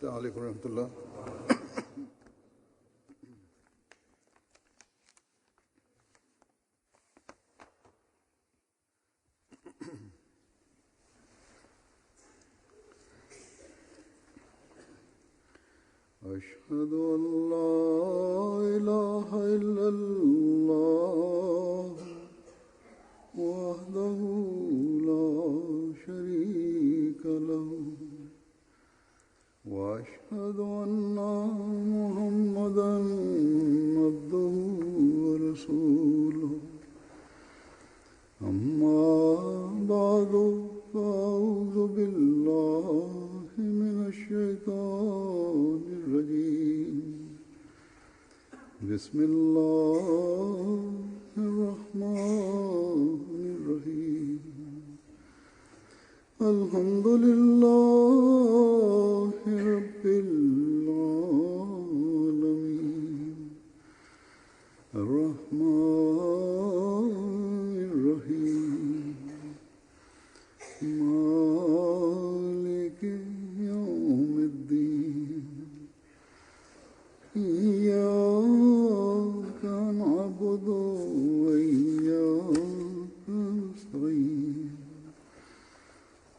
السلام عليكم ورحمة الله. أشهد أن لا إله إلا الله وحده لا شريك له وأشهد أن محمدًا عبده ورسوله أما بعد فأعوذ بالله من الشيطان الرجيم بسم الله الرحمن الرحيم الحمد لله رب العالمين الرحمن الرحيم مالك يوم الدين إياك نعبد وإياك نستعين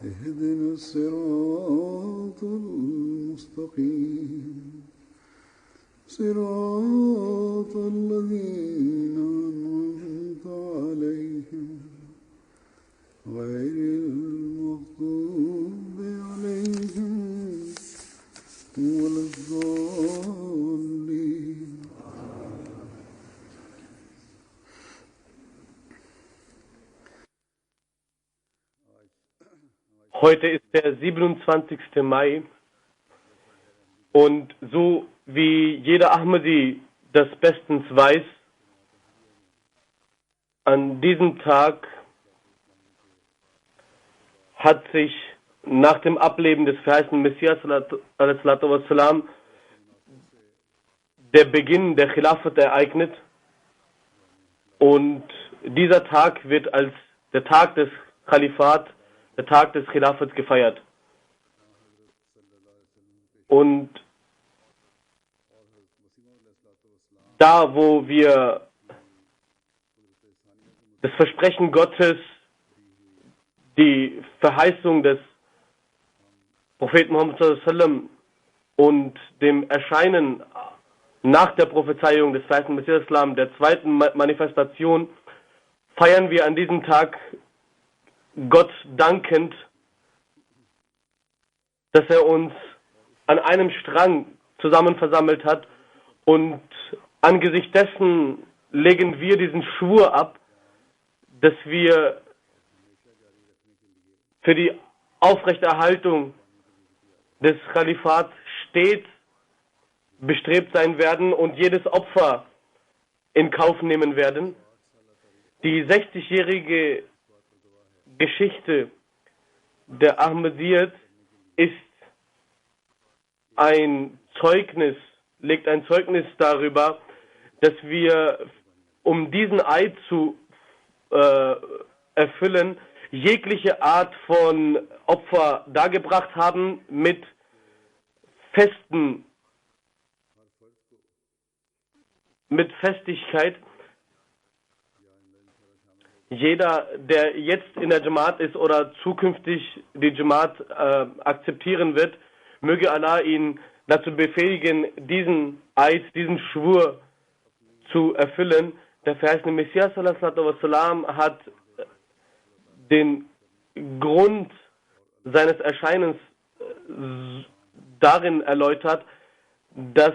اهدنا الصراط المستقيم صراط الذين أنعمت عليهم غير المغضوب عليهم ولا الضالين. Heute ist der 27. Mai und so wie jeder Ahmadi das bestens weiß, an diesem Tag hat sich nach dem Ableben des verheißenen Messias wassalam, der Beginn der Khilafat ereignet und dieser Tag wird als der Tag des Khalifat, der Tag des Khilafats gefeiert. Und da, wo wir das Versprechen Gottes, die Verheißung des Propheten Muhammad sallam und dem Erscheinen nach der Prophezeiung des verheißenen Messias Islam, der zweiten Manifestation, feiern wir an diesem Tag Gott dankend, dass er uns an einem Strang zusammen versammelt hat, und angesichts dessen legen wir diesen Schwur ab, dass wir für die Aufrechterhaltung des Khalifats stets bestrebt sein werden und jedes Opfer in Kauf nehmen werden. Die 60-jährige Geschichte der Ahmadiyyat ist legt ein Zeugnis darüber, dass wir, um diesen Eid zu erfüllen, jegliche Art von Opfer dargebracht haben mit Festigkeit. Jeder, der jetzt in der Jamaat ist oder zukünftig die Jamaat akzeptieren wird, möge Allah ihn dazu befähigen, diesen Eid, diesen Schwur zu erfüllen. Der verheißene Messias wassalam, hat den Grund seines Erscheinens darin erläutert, dass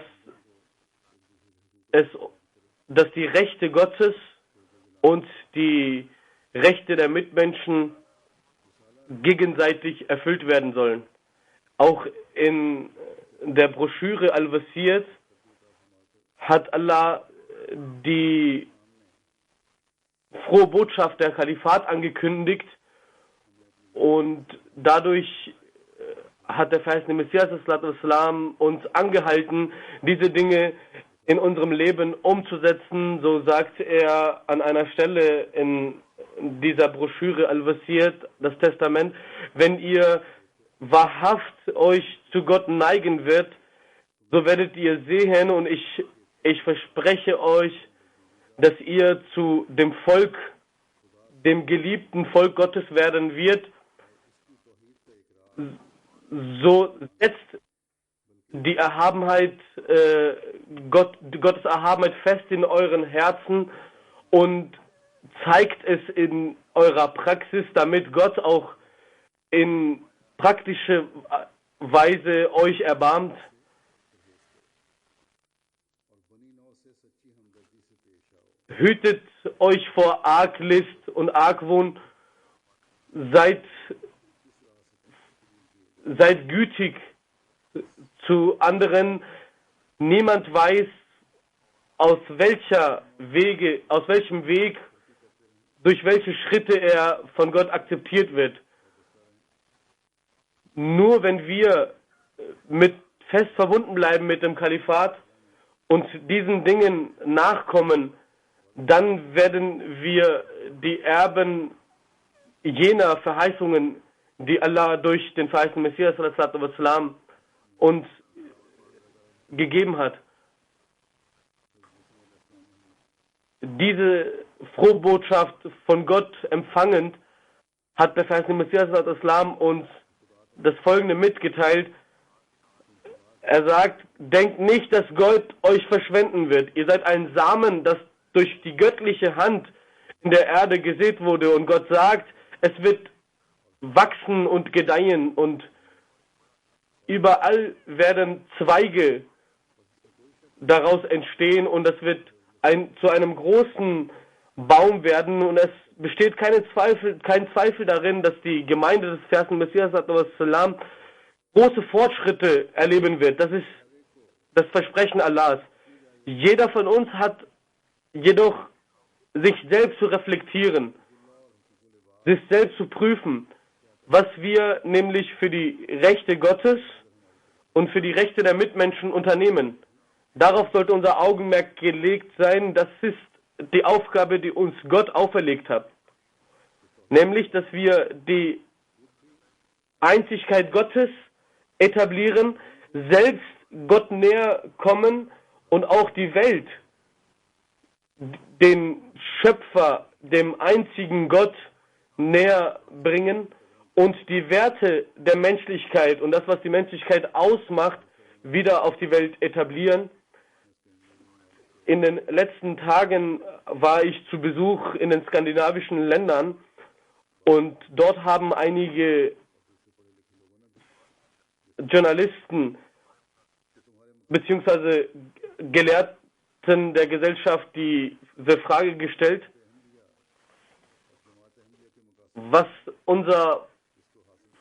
die Rechte Gottes und die Rechte der Mitmenschen gegenseitig erfüllt werden sollen. Auch in der Broschüre Al-Wasiyat hat Allah die frohe Botschaft der Khalifat angekündigt, und dadurch hat der verheißene Messias uns angehalten, diese Dinge in unserem Leben umzusetzen. So sagt er an einer Stelle in dieser Broschüre Al-Wasiyat, das Testament: Wenn ihr wahrhaft euch zu Gott neigen wird, so werdet ihr sehen, und ich verspreche euch, dass ihr zu dem Volk, dem geliebten Volk Gottes werden wird. So setzt die Erhabenheit, Gottes Erhabenheit fest in euren Herzen und zeigt es in eurer Praxis, damit Gott auch in praktischer Weise euch erbarmt. Hütet euch vor Arglist und Argwohn, seid gütig zu anderen. Niemand weiß, aus welchem Weg, durch welche Schritte er von Gott akzeptiert wird. Nur wenn wir fest verbunden bleiben mit dem Kalifat und diesen Dingen nachkommen, dann werden wir die Erben jener Verheißungen, die Allah durch den verheißenen Messias uns gegeben hat. Diese Frohbotschaft von Gott empfangend, hat der verheißene Messias uns das Folgende mitgeteilt. Er sagt, denkt nicht, dass Gott euch verschwenden wird. Ihr seid ein Samen, das durch die göttliche Hand in der Erde gesät wurde. Und Gott sagt, es wird wachsen und gedeihen und überall werden Zweige daraus entstehen und es wird zu einem großen Baum werden. Und es besteht kein Zweifel darin, dass die Gemeinde des verheißenen Messias große Fortschritte erleben wird. Das ist das Versprechen Allahs. Jeder von uns hat jedoch sich selbst zu reflektieren, sich selbst zu prüfen, was wir nämlich für die Rechte Gottes und für die Rechte der Mitmenschen unternehmen. Darauf sollte unser Augenmerk gelegt sein. Das ist die Aufgabe, die uns Gott auferlegt hat. Nämlich, dass wir die Einzigkeit Gottes etablieren, selbst Gott näher kommen und auch die Welt, den Schöpfer, dem einzigen Gott näher bringen und die Werte der Menschlichkeit und das, was die Menschlichkeit ausmacht, wieder auf die Welt etablieren. In den letzten Tagen war ich zu Besuch in den skandinavischen Ländern und dort haben einige Journalisten bzw. Gelehrten der Gesellschaft diese Frage gestellt, was unser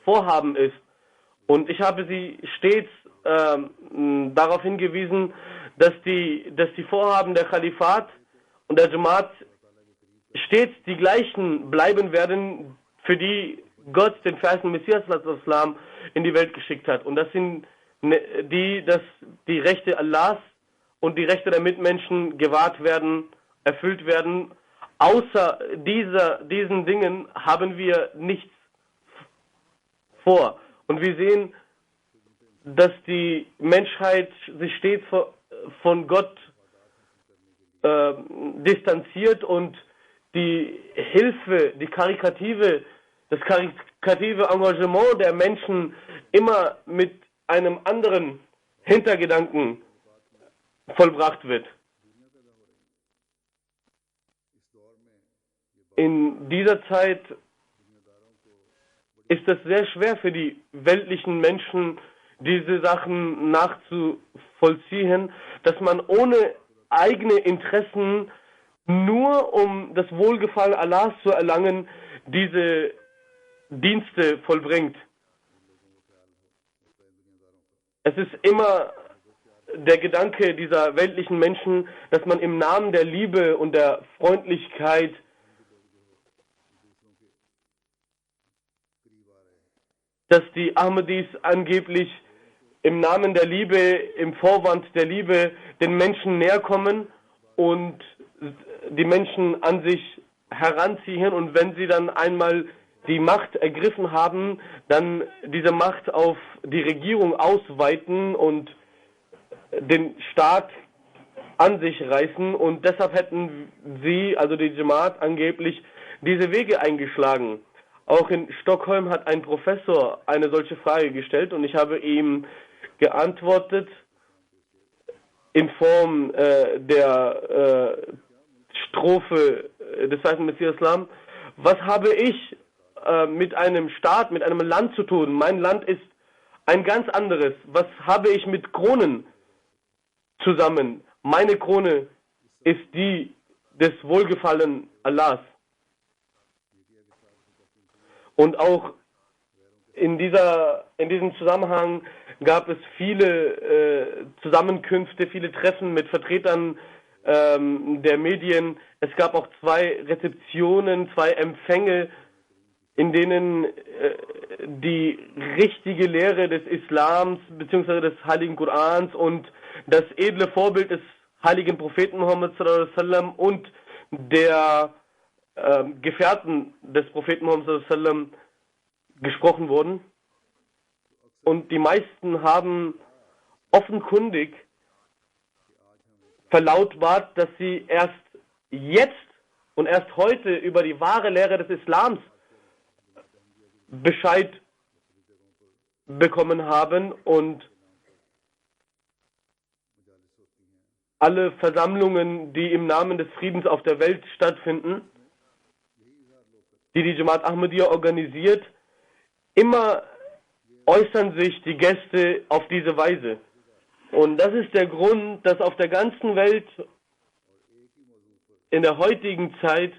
Vorhaben ist. Und ich habe sie stets darauf hingewiesen, dass die Vorhaben der Khalifat und der Jamaat stets die gleichen bleiben werden, für die Gott den verheißenen Messias in die Welt geschickt hat. Und das sind dass die Rechte Allahs und die Rechte der Mitmenschen gewahrt werden, erfüllt werden. Außer diesen Dingen haben wir nichts vor. Und wir sehen, dass die Menschheit sich stets von Gott distanziert und die Hilfe, das karitative Engagement der Menschen immer mit einem anderen Hintergedanken vollbracht wird. In dieser Zeit ist es sehr schwer für die weltlichen Menschen, diese Sachen nachzuvollziehen, dass man ohne eigene Interessen, nur um das Wohlgefallen Allahs zu erlangen, diese Dienste vollbringt. Es ist immer der Gedanke dieser weltlichen Menschen, dass man im Namen der Liebe und der Freundlichkeit dass die Ahmadis angeblich im Namen der Liebe, im Vorwand der Liebe den Menschen näher kommen und die Menschen an sich heranziehen, und wenn sie dann einmal die Macht ergriffen haben, dann diese Macht auf die Regierung ausweiten und den Staat an sich reißen, und deshalb hätten sie, also die Jamaat, angeblich diese Wege eingeschlagen. Auch in Stockholm hat ein Professor eine solche Frage gestellt und ich habe ihm geantwortet in Form der Strophe des Zweiten Messias Islam: Was habe ich mit einem Staat, mit einem Land zu tun? Mein Land ist ein ganz anderes. Was habe ich mit Kronen zusammen? Meine Krone ist die des Wohlgefallen Allahs. Und auch in diesem Zusammenhang gab es viele Zusammenkünfte, viele Treffen mit Vertretern der Medien. Es gab auch 2 Rezeptionen, 2 Empfänge, in denen die richtige Lehre des Islams bzw. des Heiligen Korans und das edle Vorbild des heiligen Propheten Muhammad sallallahu alaihi wasallam und der Gefährten des Propheten Muhammad sallallahu alaihi wasallam gesprochen wurden. Und die meisten haben offenkundig verlautbart, dass sie erst jetzt und erst heute über die wahre Lehre des Islams Bescheid bekommen haben und alle Versammlungen, die im Namen des Friedens auf der Welt stattfinden, die die Jamaat Ahmadiyya organisiert, immer äußern sich die Gäste auf diese Weise. Und das ist der Grund, dass auf der ganzen Welt in der heutigen Zeit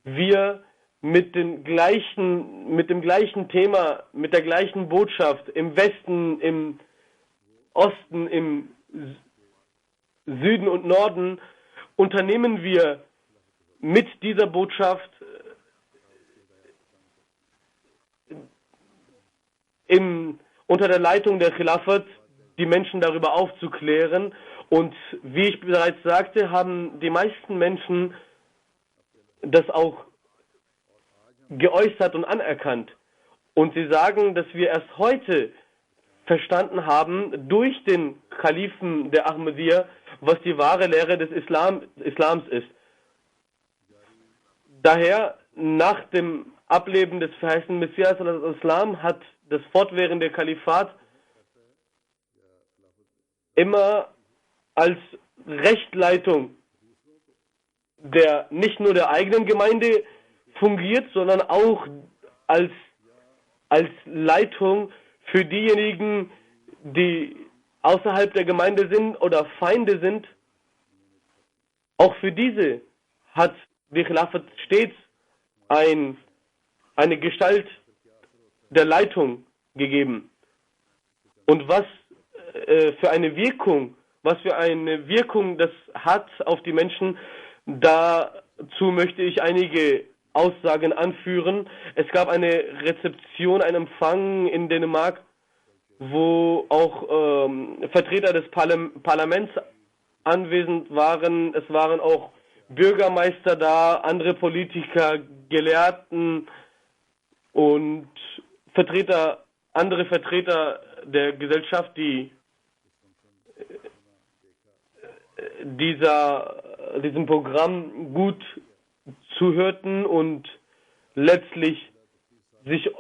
wir mit dem gleichen Thema, mit der gleichen Botschaft im Westen, im Osten, im Süden und Norden unternehmen wir mit dieser Botschaft unter der Leitung der Khilafat die Menschen darüber aufzuklären. Und wie ich bereits sagte, haben die meisten Menschen das auch geäußert und anerkannt. Und sie sagen, dass wir erst heute verstanden haben, durch den Kalifen der Ahmadiyya, was die wahre Lehre des Islams ist. Daher, nach dem Ableben des verheißenen Messias Islam, hat das fortwährende Kalifat immer als Rechtleitung nicht nur der eigenen Gemeinde fungiert, sondern auch als Leitung für diejenigen, die außerhalb der Gemeinde sind oder Feinde sind. Auch für diese hat die Khilafat stets eine Gestalt der Leitung gegeben. Und was für eine Wirkung das hat auf die Menschen, dazu möchte ich einige Aussagen anführen. Es gab eine Rezeption, einen Empfang in Dänemark, wo auch Vertreter des Parlaments anwesend waren. Es waren auch Bürgermeister da, andere Politiker, Gelehrten und andere Vertreter der Gesellschaft, die diesem Programm gut zuhörten und letztlich sich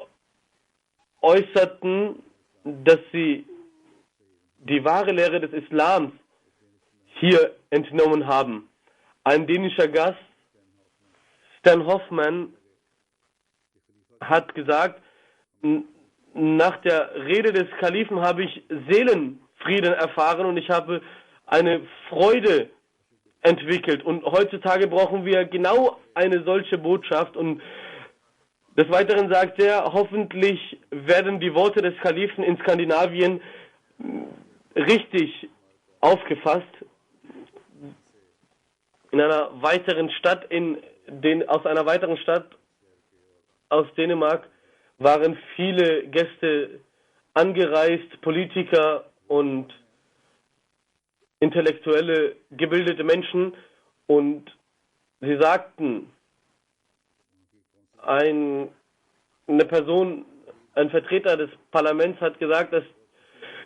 äußerten, dass sie die wahre Lehre des Islams hier entnommen haben. Ein dänischer Gast, Stan Hoffman, hat gesagt, nach der Rede des Kalifen habe ich Seelenfrieden erfahren und ich habe eine Freude entwickelt. Und heutzutage brauchen wir genau eine solche Botschaft. Und des Weiteren sagt er, hoffentlich werden die Worte des Kalifen in Skandinavien richtig aufgefasst. In einer weiteren Stadt, aus einer weiteren Stadt aus Dänemark waren viele Gäste angereist, Politiker und intellektuelle, gebildete Menschen, und sie sagten, ein eine Person, ein Vertreter des Parlaments hat gesagt, dass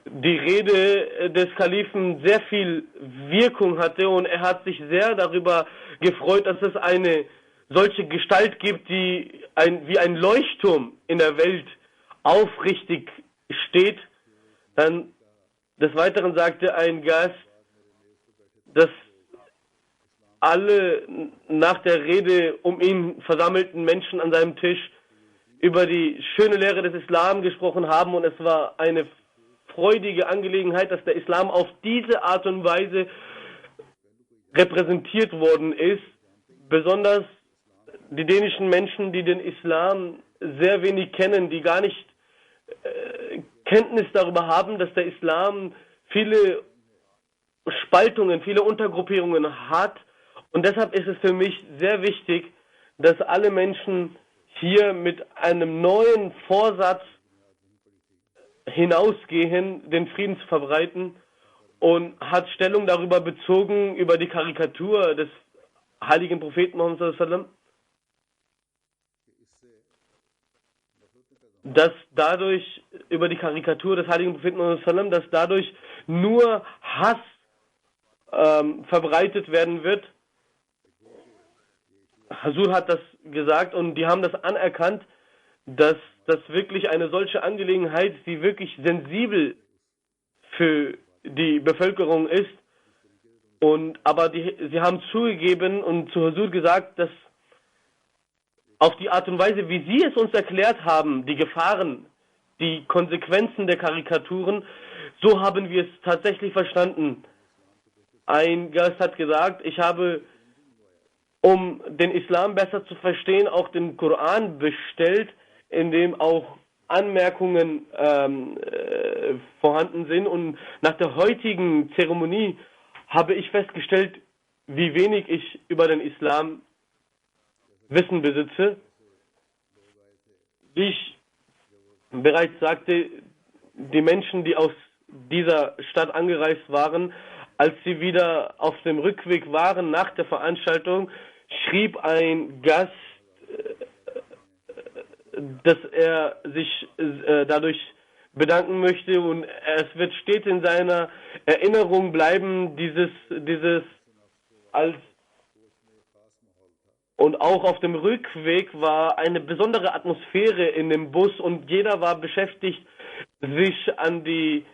die Rede des Kalifen sehr viel Wirkung hatte und er hat sich sehr darüber gefreut, dass es eine solche Gestalt gibt, die wie ein Leuchtturm in der Welt aufrichtig steht. Dann des Weiteren sagte ein Gast, dass alle nach der Rede um ihn versammelten Menschen an seinem Tisch über die schöne Lehre des Islam gesprochen haben und es war eine freudige Angelegenheit, dass der Islam auf diese Art und Weise repräsentiert worden ist. Besonders die dänischen Menschen, die den Islam sehr wenig kennen, die gar nicht Kenntnis darüber haben, dass der Islam viele Spaltungen, viele Untergruppierungen hat. Und deshalb ist es für mich sehr wichtig, dass alle Menschen hier mit einem neuen Vorsatz hinausgehen, den Frieden zu verbreiten, und hat Stellung darüber bezogen, über die Karikatur des heiligen Propheten Muhammad sallallahu alaihi wasallam, dass dadurch, über die Karikatur des heiligen Propheten Muhammad sallallahu alaihi wasallam, dass dadurch nur Hass verbreitet werden wird. Hazur hat das gesagt und die haben das anerkannt, dass das wirklich eine solche Angelegenheit, die wirklich sensibel für die Bevölkerung ist. Aber sie haben zugegeben und zu Hazur gesagt, dass auf die Art und Weise, wie sie es uns erklärt haben, die Gefahren, die Konsequenzen der Karikaturen, so haben wir es tatsächlich verstanden. Ein Gast hat gesagt, ich habe, um den Islam besser zu verstehen, auch den Koran bestellt, in dem auch Anmerkungen vorhanden sind. Und nach der heutigen Zeremonie habe ich festgestellt, wie wenig ich über den Islam Wissen besitze. Wie ich bereits sagte, die Menschen, die aus dieser Stadt angereist waren, als sie wieder auf dem Rückweg waren nach der Veranstaltung, schrieb ein Gast, dass er sich dadurch bedanken möchte und es wird stets in seiner Erinnerung bleiben, dieses als. Und auch auf dem Rückweg war eine besondere Atmosphäre in dem Bus und jeder war beschäftigt, sich an die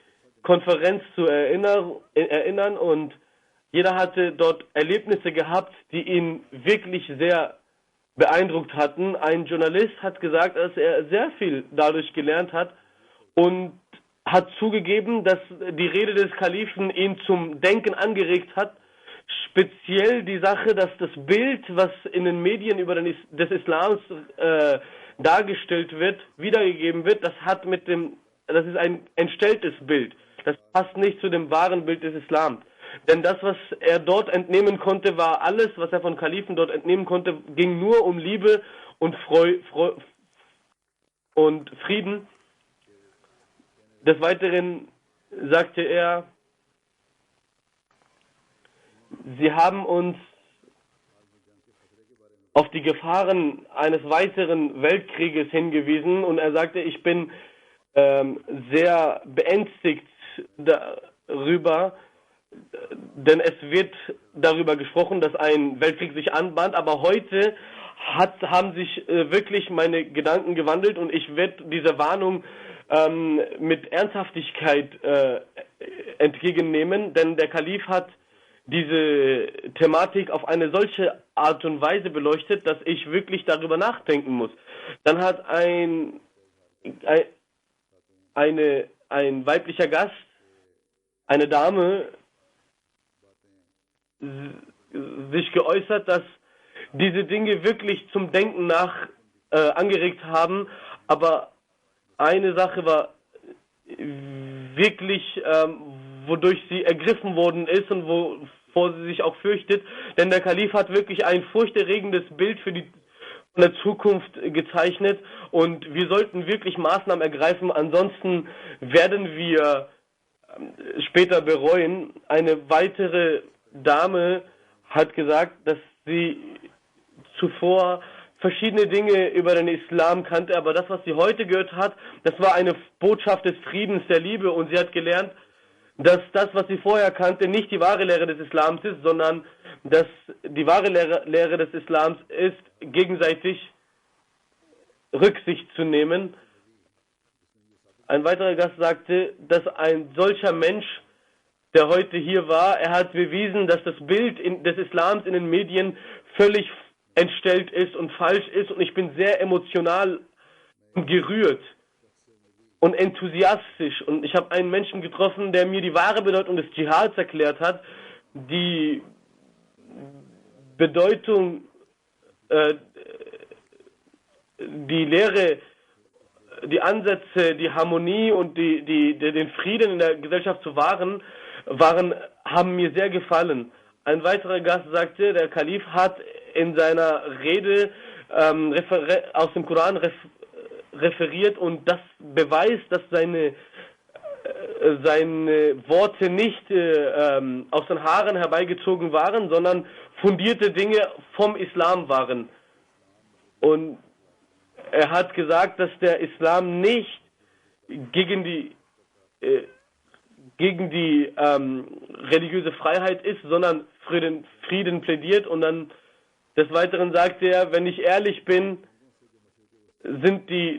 Konferenz zu erinnern und jeder hatte dort Erlebnisse gehabt, die ihn wirklich sehr beeindruckt hatten. Ein Journalist hat gesagt, dass er sehr viel dadurch gelernt hat und hat zugegeben, dass die Rede des Kalifen ihn zum Denken angeregt hat. Speziell die Sache, dass das Bild, was in den Medien über des Islams dargestellt wird, wiedergegeben wird, das ist ein entstelltes Bild. Das passt nicht zu dem wahren Bild des Islams. Denn das, was er dort entnehmen konnte, war alles, was er von Kalifen dort entnehmen konnte, ging nur um Liebe und und Frieden. Des Weiteren sagte er, sie haben uns auf die Gefahren eines weiteren Weltkrieges hingewiesen und er sagte, ich bin sehr beängstigt darüber, denn es wird darüber gesprochen, dass ein Weltkrieg sich anbahnt, aber heute haben sich wirklich meine Gedanken gewandelt und ich werde diese Warnung mit Ernsthaftigkeit entgegennehmen, denn der Kalif hat diese Thematik auf eine solche Art und Weise beleuchtet, dass ich wirklich darüber nachdenken muss. Dann hat ein weiblicher Gast, eine Dame, sich geäußert, dass diese Dinge wirklich zum Denken angeregt haben, aber eine Sache war wirklich, wodurch sie ergriffen worden ist und wovor sie sich auch fürchtet, denn der Kalif hat wirklich ein furchterregendes Bild von der Zukunft gezeichnet und wir sollten wirklich Maßnahmen ergreifen, ansonsten werden wir später bereuen. Eine weitere Dame hat gesagt, dass sie zuvor verschiedene Dinge über den Islam kannte, aber das, was sie heute gehört hat, das war eine Botschaft des Friedens, der Liebe, und sie hat gelernt, dass das, was sie vorher kannte, nicht die wahre Lehre des Islams ist, sondern dass die wahre Lehre des Islams ist, gegenseitig Rücksicht zu nehmen. Ein weiterer Gast sagte, dass ein solcher Mensch, der heute hier war, er hat bewiesen, dass das Bild des Islams in den Medien völlig entstellt ist und falsch ist, und ich bin sehr emotional gerührt und enthusiastisch, und ich habe einen Menschen getroffen, der mir die wahre Bedeutung des Dschihads erklärt hat, die Bedeutung, die Lehre, die Ansätze, die Harmonie und den Frieden in der Gesellschaft zu wahren, haben mir sehr gefallen. Ein weiterer Gast sagte, der Kalif hat in seiner Rede aus dem Koran referiert, und das beweist, dass seine Worte nicht aus den Haaren herbeigezogen waren, sondern fundierte Dinge vom Islam waren. Und er hat gesagt, dass der Islam nicht gegen die religiöse Freiheit ist, sondern für den Frieden plädiert. Und dann des Weiteren sagte er, wenn ich ehrlich bin, ist die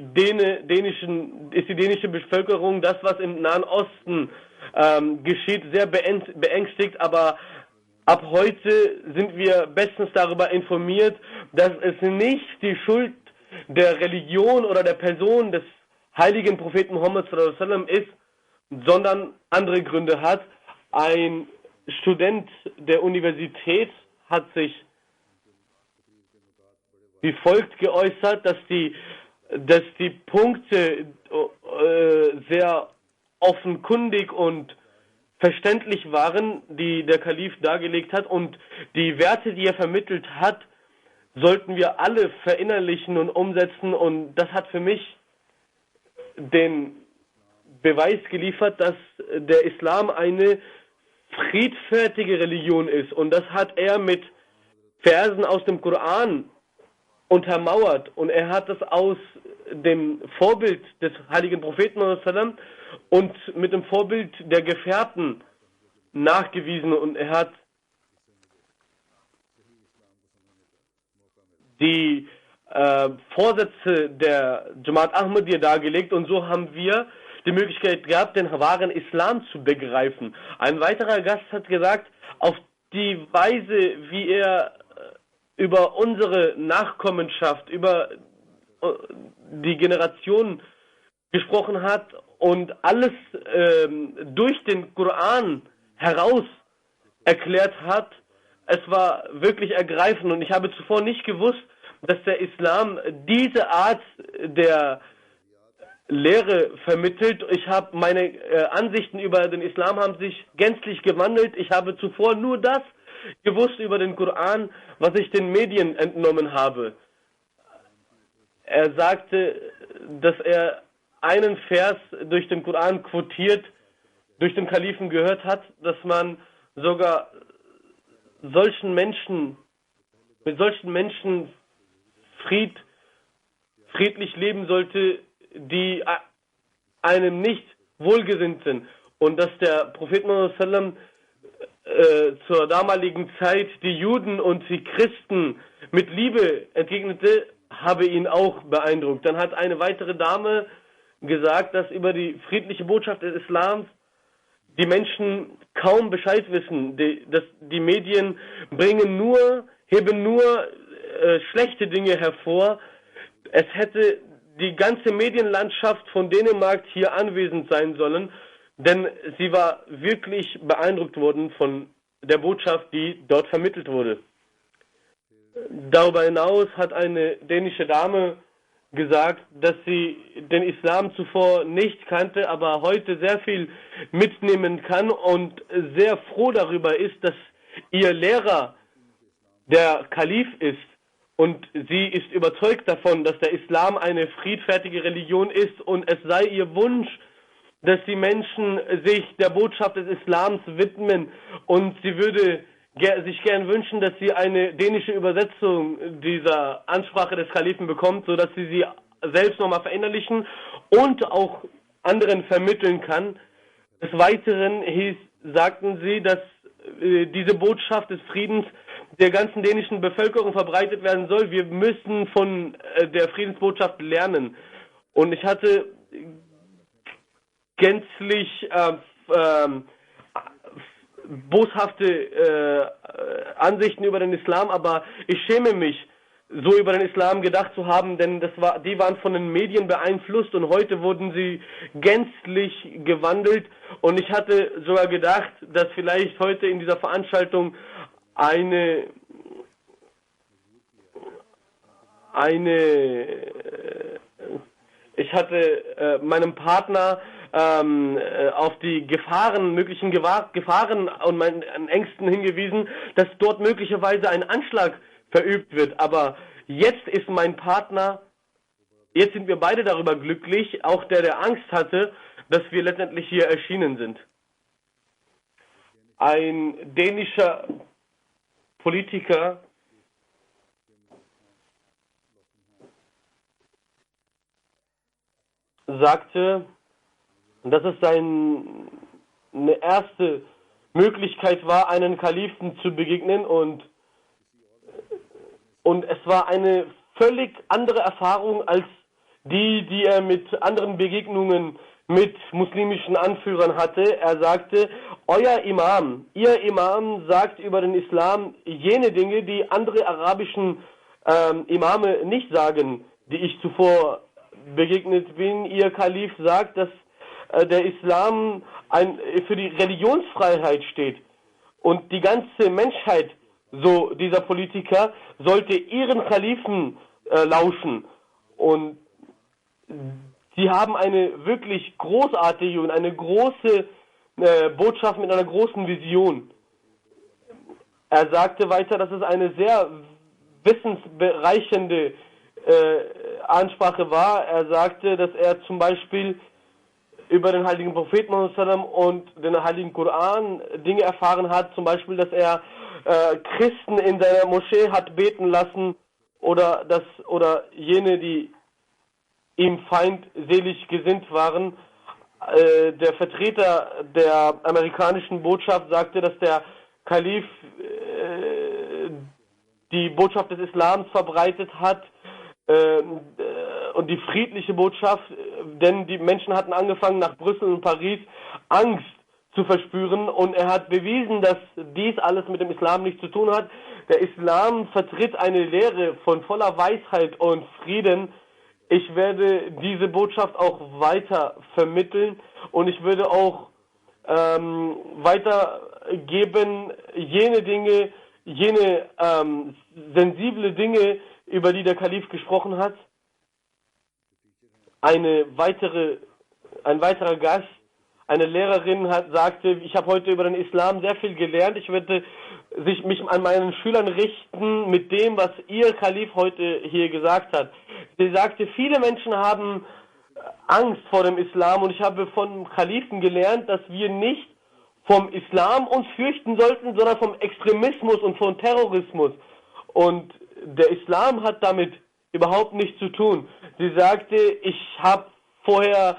dänische Bevölkerung, das, was im Nahen Osten geschieht, sehr beängstigt, aber ab heute sind wir bestens darüber informiert, dass es nicht die Schuld der Religion oder der Person des heiligen Propheten Muhammad sallallahu alaihi wasallam ist, sondern andere Gründe hat. Ein Student der Universität hat sich wie folgt geäußert, dass die Punkte sehr offenkundig und verständlich waren, die der Kalif dargelegt hat, und die Werte, die er vermittelt hat, sollten wir alle verinnerlichen und umsetzen, und das hat für mich den Beweis geliefert, dass der Islam eine friedfertige Religion ist, und das hat er mit Versen aus dem Koran untermauert, und er hat das aus dem Vorbild des heiligen Propheten und mit dem Vorbild der Gefährten nachgewiesen, und er hat die Vorsätze der Jamaat Ahmadiyya dargelegt, und so haben wir die Möglichkeit gehabt, den wahren Islam zu begreifen. Ein weiterer Gast hat gesagt, auf die Weise, wie er über unsere Nachkommenschaft, über die Generation gesprochen hat und alles durch den Koran heraus erklärt hat, es war wirklich ergreifend, und ich habe zuvor nicht gewusst, dass der Islam diese Art der Lehre vermittelt. Ich habe meine Ansichten über den Islam haben sich gänzlich gewandelt. Ich habe zuvor nur das gewusst über den Koran, was ich den Medien entnommen habe. Er sagte, dass er einen Vers durch den Koran quotiert, durch den Kalifen gehört hat, dass man sogar mit solchen Menschen friedlich leben sollte, die einem nicht wohlgesinnt sind. Und dass der Prophet Muhammad sallam zur damaligen Zeit die Juden und die Christen mit Liebe entgegnete, habe ihn auch beeindruckt. Dann hat eine weitere Dame gesagt, dass über die friedliche Botschaft des Islams die Menschen kaum Bescheid wissen. Die Medien heben nur schlechte Dinge hervor. Es hätte die ganze Medienlandschaft von Dänemark hier anwesend sein sollen, denn sie war wirklich beeindruckt worden von der Botschaft, die dort vermittelt wurde. Darüber hinaus hat eine dänische Dame gesagt, dass sie den Islam zuvor nicht kannte, aber heute sehr viel mitnehmen kann und sehr froh darüber ist, dass ihr Lehrer der Kalif ist. Und sie ist überzeugt davon, dass der Islam eine friedfertige Religion ist, und es sei ihr Wunsch, dass die Menschen sich der Botschaft des Islams widmen, und sie würde sich gern wünschen, dass sie eine dänische Übersetzung dieser Ansprache des Kalifen bekommt, sodass sie selbst nochmal verinnerlichen und auch anderen vermitteln kann. Des Weiteren sagten sie, dass diese Botschaft des Friedens der ganzen dänischen Bevölkerung verbreitet werden soll. Wir müssen von der Friedensbotschaft lernen. Und ich hatte gänzlich boshafte Ansichten über den Islam, aber ich schäme mich, so über den Islam gedacht zu haben, denn die waren von den Medien beeinflusst und heute wurden sie gänzlich gewandelt und ich hatte sogar gedacht, dass vielleicht heute in dieser Veranstaltung ich hatte meinem Partner auf die möglichen Gefahren und meinen Ängsten hingewiesen, dass dort möglicherweise ein Anschlag verübt wird. Aber jetzt ist mein Partner, jetzt sind wir beide darüber glücklich, auch der Angst hatte, dass wir letztendlich hier erschienen sind. Ein dänischer Politiker sagte, dass es eine erste Möglichkeit war, einen Kalifen zu begegnen und es war eine völlig andere Erfahrung als die er mit anderen Begegnungen mit muslimischen Anführern hatte. Er sagte, ihr Imam sagt über den Islam jene Dinge, die andere arabischen Imame nicht sagen, die ich zuvor begegnet bin. Ihr Kalif sagt, dass der Islam für die Religionsfreiheit steht und die ganze Menschheit, so dieser Politiker, sollte ihren Kalifen lauschen und sie haben eine wirklich großartige und eine große Botschaft mit einer großen Vision. Er sagte weiter, dass es eine sehr wissensbereichernde Ansprache war. Er sagte, dass er zum Beispiel über den heiligen Propheten und den heiligen Koran Dinge erfahren hat, zum Beispiel, dass er Christen in seiner Moschee hat beten lassen oder jene, die ihm feindselig gesinnt waren. Der Vertreter der amerikanischen Botschaft sagte, dass der Kalif die Botschaft des Islams verbreitet hat und die friedliche Botschaft, denn die Menschen hatten angefangen, nach Brüssel und Paris Angst zu verspüren und er hat bewiesen, dass dies alles mit dem Islam nichts zu tun hat. Der Islam vertritt eine Lehre von voller Weisheit und Frieden. Ich werde diese Botschaft auch weiter vermitteln und ich würde auch weitergeben jene Dinge, jene sensible Dinge, über die der Kalif gesprochen hat. Ein weiterer Gast, eine Lehrerin sagte, ich habe heute über den Islam sehr viel gelernt, ich werde mich an meinen Schülern richten mit dem, was ihr Kalif heute hier gesagt hat. Sie sagte, viele Menschen haben Angst vor dem Islam und ich habe vom Kalifen gelernt, dass wir nicht vom Islam uns fürchten sollten, sondern vom Extremismus und vom Terrorismus. Und der Islam hat damit überhaupt nichts zu tun. Sie sagte, ich habe vorher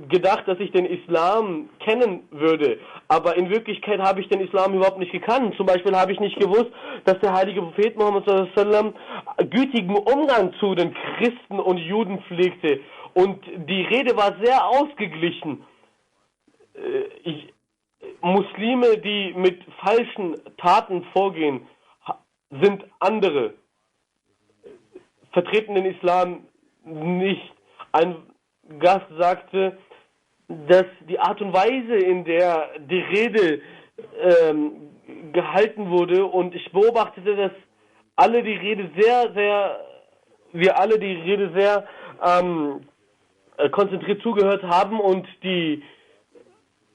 gedacht, dass ich den Islam kennen würde, aber in Wirklichkeit habe ich den Islam überhaupt nicht gekannt. Zum Beispiel habe ich nicht gewusst, dass der heilige Prophet Muhammad sallam gütigen Umgang zu den Christen und Juden pflegte und die Rede war sehr ausgeglichen. Muslime, die mit falschen Taten vorgehen, sind andere, vertreten den Islam nicht. Ein Gast sagte, dass die Art und Weise, in der die Rede gehalten wurde, und ich beobachtete, dass wir alle die Rede sehr konzentriert zugehört haben und die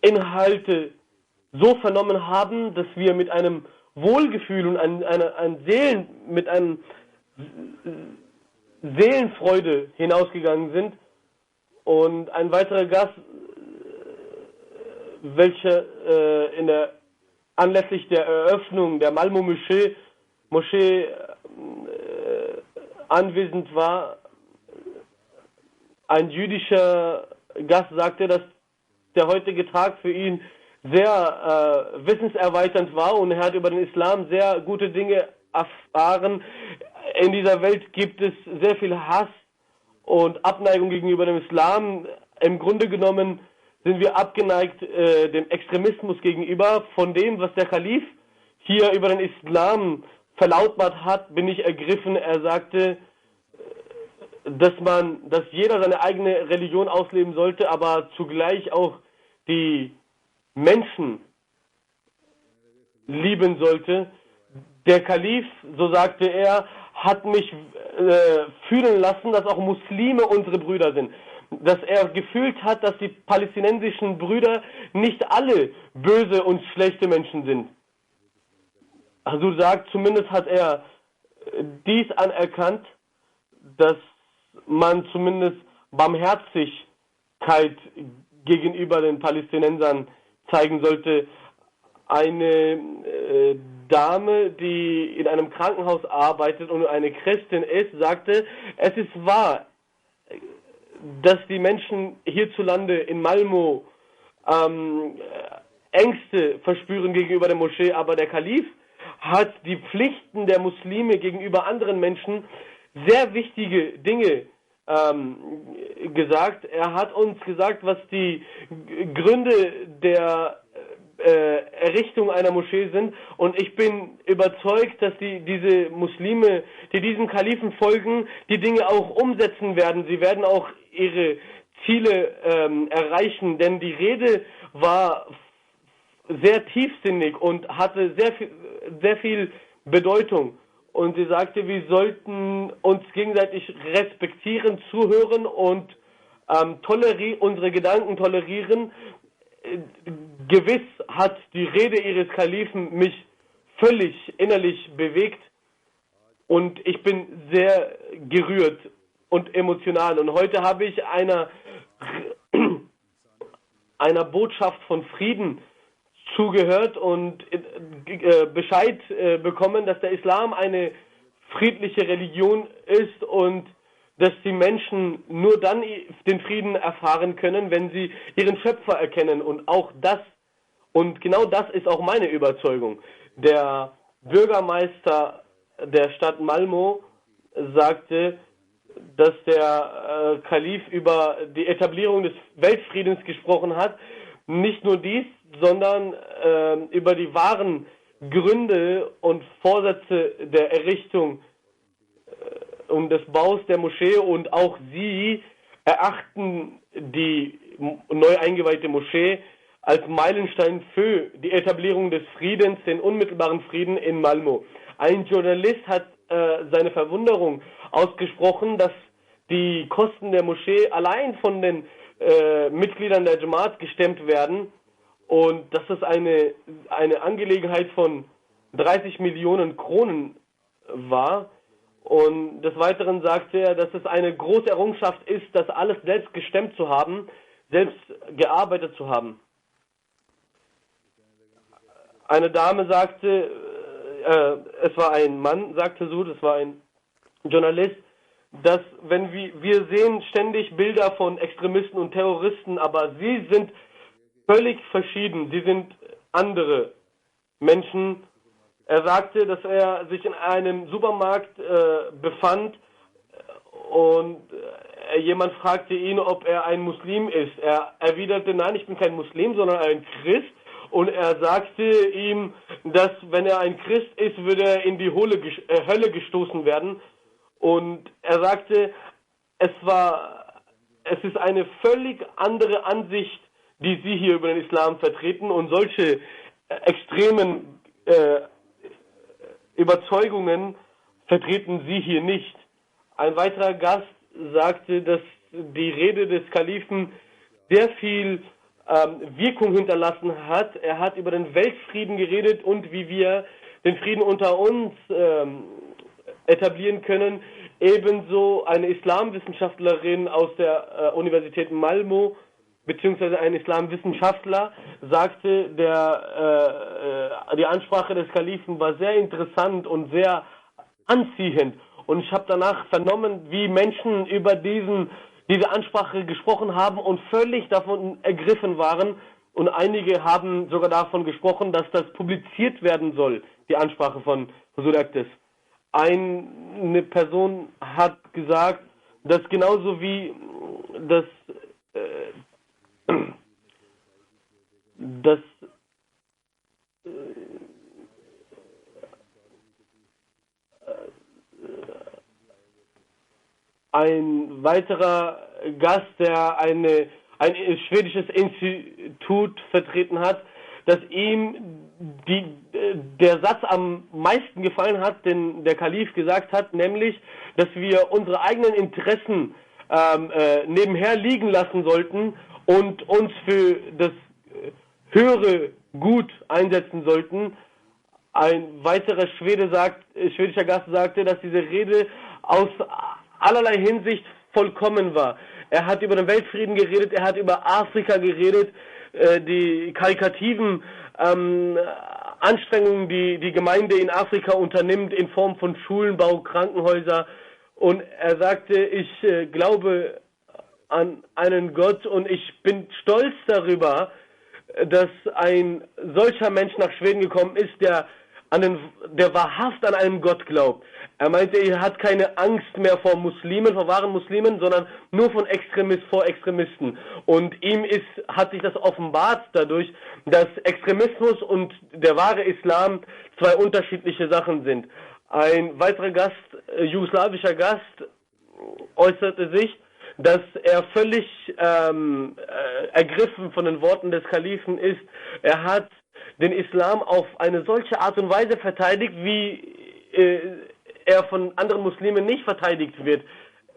Inhalte so vernommen haben, dass wir mit einem Wohlgefühl und mit einem Seelenfreude hinausgegangen sind. Und ein weiterer Gast, welcher in der anlässlich der Eröffnung der Moschee anwesend war, ein jüdischer Gast sagte, dass der heutige Tag für ihn sehr wissenserweiternd war und er hat über den Islam sehr gute Dinge erfahren. In dieser Welt gibt es sehr viel Hass und Abneigung gegenüber dem Islam. Im Grunde genommen sind wir abgeneigt dem Extremismus gegenüber. Von dem, was der Kalif hier über den Islam verlautbart hat, bin ich ergriffen. Er sagte, dass jeder seine eigene Religion ausleben sollte, aber zugleich auch die Menschen lieben sollte. Der Kalif, so sagte er, hat mich fühlen lassen, dass auch Muslime unsere Brüder sind. Dass er gefühlt hat, dass die palästinensischen Brüder nicht alle böse und schlechte Menschen sind. Also sagt, zumindest hat er dies anerkannt, dass man zumindest Barmherzigkeit gegenüber den Palästinensern zeigen sollte. Eine Dame, die in einem Krankenhaus arbeitet und eine Christin ist, sagte, es ist wahr, dass die Menschen hierzulande in Malmö Ängste verspüren gegenüber der Moschee, aber der Kalif hat die Pflichten der Muslime gegenüber anderen Menschen sehr wichtige Dinge gesagt. Er hat uns gesagt, was die Gründe der Errichtung einer Moschee sind, und ich bin überzeugt, dass diese Muslime, die diesem Kalifen folgen, die Dinge auch umsetzen werden. Sie werden auch ihre Ziele erreichen, denn die Rede war sehr tiefsinnig und hatte sehr viel Bedeutung. Und sie sagte, wir sollten uns gegenseitig respektieren, zuhören und unsere Gedanken tolerieren. Gewiss hat die Rede ihres Kalifen mich völlig innerlich bewegt und ich bin sehr gerührt und emotional. Und heute habe ich einer Botschaft von Frieden zugehört und Bescheid bekommen, dass der Islam eine friedliche Religion ist und dass die Menschen nur dann den Frieden erfahren können, wenn sie ihren Schöpfer erkennen. Und genau das ist auch meine Überzeugung. Der Bürgermeister der Stadt Malmö sagte, dass der Kalif über die Etablierung des Weltfriedens gesprochen hat. Nicht nur dies, sondern über die wahren Gründe und Vorsätze der Errichtung und des Baus der Moschee, und auch sie erachten die neu eingeweihte Moschee als Meilenstein für die Etablierung des Friedens, den unmittelbaren Frieden in Malmö. Ein Journalist hat seine Verwunderung ausgesprochen, dass die Kosten der Moschee allein von den Mitgliedern der Jamaat gestemmt werden und dass es eine Angelegenheit von 30 Millionen Kronen war. Und des Weiteren sagte er, dass es eine große Errungenschaft ist, das alles selbst gestemmt zu haben, selbst gearbeitet zu haben. Eine Dame sagte, es war ein Mann, sagte so, das war ein Journalist, dass wenn wir sehen ständig Bilder von Extremisten und Terroristen, aber sie sind völlig verschieden, sie sind andere Menschen. Er sagte, dass er sich in einem Supermarkt befand und jemand fragte ihn, ob er ein Muslim ist. Er erwiderte, nein, ich bin kein Muslim, sondern ein Christ. Und er sagte ihm, dass wenn er ein Christ ist, würde er in die Hölle gestoßen werden. Und er sagte, es ist eine völlig andere Ansicht, die Sie hier über den Islam vertreten, und solche extremen Überzeugungen vertreten Sie hier nicht. Ein weiterer Gast sagte, dass die Rede des Kalifen sehr viel Wirkung hinterlassen hat. Er hat über den Weltfrieden geredet und wie wir den Frieden unter uns etablieren können. Ebenso eine Islamwissenschaftlerin aus der Universität Malmö beziehungsweise ein Islamwissenschaftler, sagte, die Ansprache des Kalifen war sehr interessant und sehr anziehend. Und ich habe danach vernommen, wie Menschen über diese Ansprache gesprochen haben und völlig davon ergriffen waren. Und einige haben sogar davon gesprochen, dass das publiziert werden soll, die Ansprache von Huzur Akdes. Eine Person hat gesagt, dass genauso wie dass ein weiterer Gast, der ein schwedisches Institut vertreten hat, dass ihm der Satz am meisten gefallen hat, den der Kalif gesagt hat, nämlich, dass wir unsere eigenen Interessen nebenher liegen lassen sollten und uns für das höhere Gut einsetzen sollten. Ein weiterer schwedischer Gast sagte, dass diese Rede aus allerlei Hinsicht vollkommen war. Er hat über den Weltfrieden geredet, er hat über Afrika geredet, die karikativen Anstrengungen, die die Gemeinde in Afrika unternimmt in Form von Schulenbau, Krankenhäuser. Und er sagte, ich glaube an einen Gott und ich bin stolz darüber, dass ein solcher Mensch nach Schweden gekommen ist, der wahrhaft an einen Gott glaubt. Er meinte, er hat keine Angst mehr vor Muslimen, vor wahren Muslimen, sondern nur vor Extremisten. Und ihm hat sich das offenbart dadurch, dass Extremismus und der wahre Islam zwei unterschiedliche Sachen sind. Ein weiterer Gast, jugoslawischer Gast, äußerte sich, dass er völlig ergriffen von den Worten des Kalifen ist. Er hat den Islam auf eine solche Art und Weise verteidigt, wie er von anderen Muslimen nicht verteidigt wird.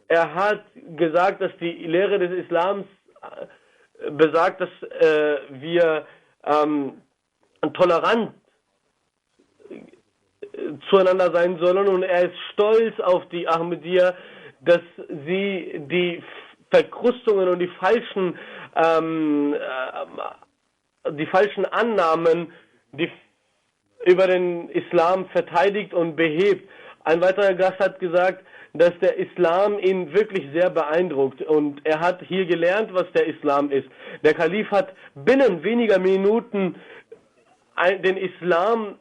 Er hat gesagt, dass die Lehre des Islams besagt, dass wir tolerant zueinander sein sollen, und er ist stolz auf die Ahmadiyya, dass sie die Verkrustungen und die falschen Annahmen über den Islam verteidigt und behebt. Ein weiterer Gast hat gesagt, dass der Islam ihn wirklich sehr beeindruckt, und er hat hier gelernt, was der Islam ist. Der Kalif hat binnen weniger Minuten den Islam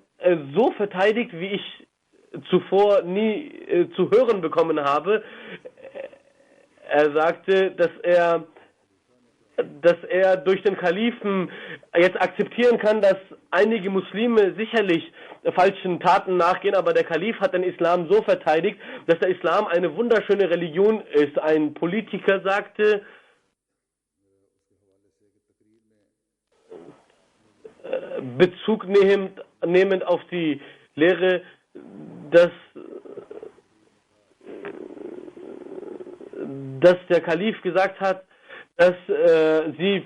so verteidigt, wie ich zuvor nie zu hören bekommen habe. Er sagte, dass er durch den Kalifen jetzt akzeptieren kann, dass einige Muslime sicherlich falschen Taten nachgehen, aber der Kalif hat den Islam so verteidigt, dass der Islam eine wunderschöne Religion ist. Ein Politiker sagte, Bezug nehmend auf die Lehre, dass der Kalif gesagt hat, dass sie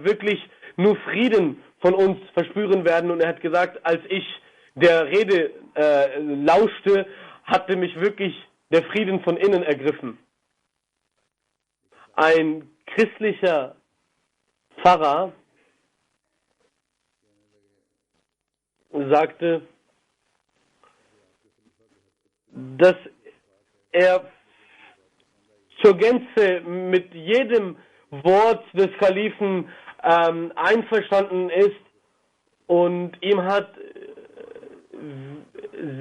wirklich nur Frieden von uns verspüren werden. Und er hat gesagt, als ich der Rede lauschte, hatte mich wirklich der Frieden von innen ergriffen. Ein christlicher Pfarrer sagte, dass er zur Gänze mit jedem Wort des Kalifen einverstanden ist, und ihm hat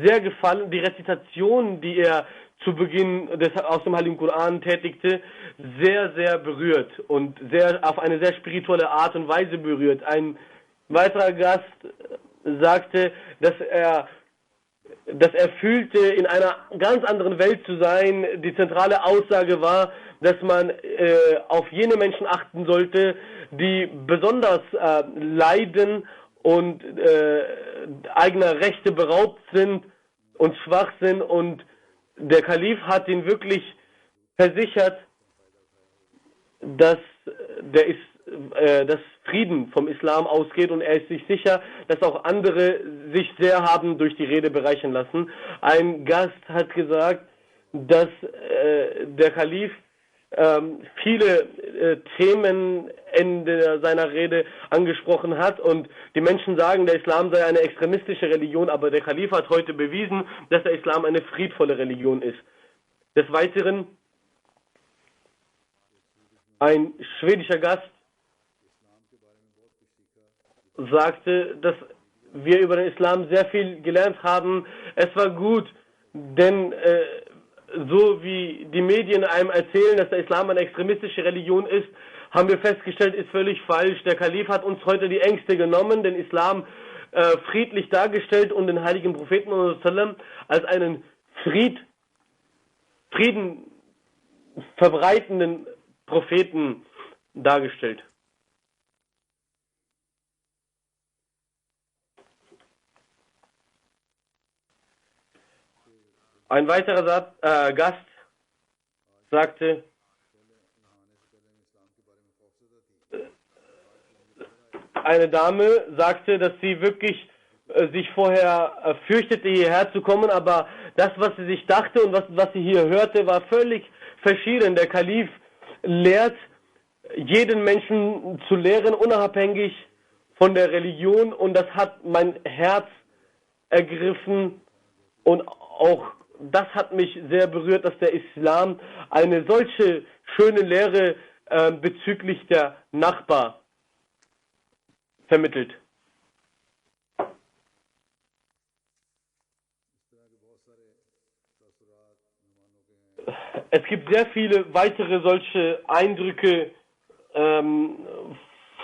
sehr gefallen die Rezitation, die er zu Beginn aus dem Heiligen Koran tätigte, sehr, sehr berührt und auf eine sehr spirituelle Art und Weise berührt. Ein weiterer Gast sagte, dass er fühlte, in einer ganz anderen Welt zu sein. Die zentrale Aussage war, dass man auf jene Menschen achten sollte, die besonders leiden und eigener Rechte beraubt sind und schwach sind. Und der Kalif hat ihn wirklich versichert, dass Frieden vom Islam ausgeht, und er ist sich sicher, dass auch andere sich sehr haben durch die Rede bereichern lassen. Ein Gast hat gesagt, dass der Kalif viele Themen in seiner Rede angesprochen hat und die Menschen sagen, der Islam sei eine extremistische Religion, aber der Kalif hat heute bewiesen, dass der Islam eine friedvolle Religion ist. Des Weiteren, ein schwedischer Gast sagte, dass wir über den Islam sehr viel gelernt haben. Es war gut, denn so wie die Medien einem erzählen, dass der Islam eine extremistische Religion ist, haben wir festgestellt, ist völlig falsch. Der Kalif hat uns heute die Ängste genommen, den Islam friedlich dargestellt und den heiligen Propheten als einen Frieden verbreitenden Propheten dargestellt. Ein weiterer Gast sagte, eine Dame sagte, dass sie wirklich sich vorher fürchtete, hierher zu kommen, aber das, was sie sich dachte und was sie hier hörte, war völlig verschieden. Der Kalif lehrt, jeden Menschen zu lehren, unabhängig von der Religion, und das hat mein Herz ergriffen und auch das hat mich sehr berührt, dass der Islam eine solche schöne Lehre bezüglich der Nachbar vermittelt. Es gibt sehr viele weitere solche Eindrücke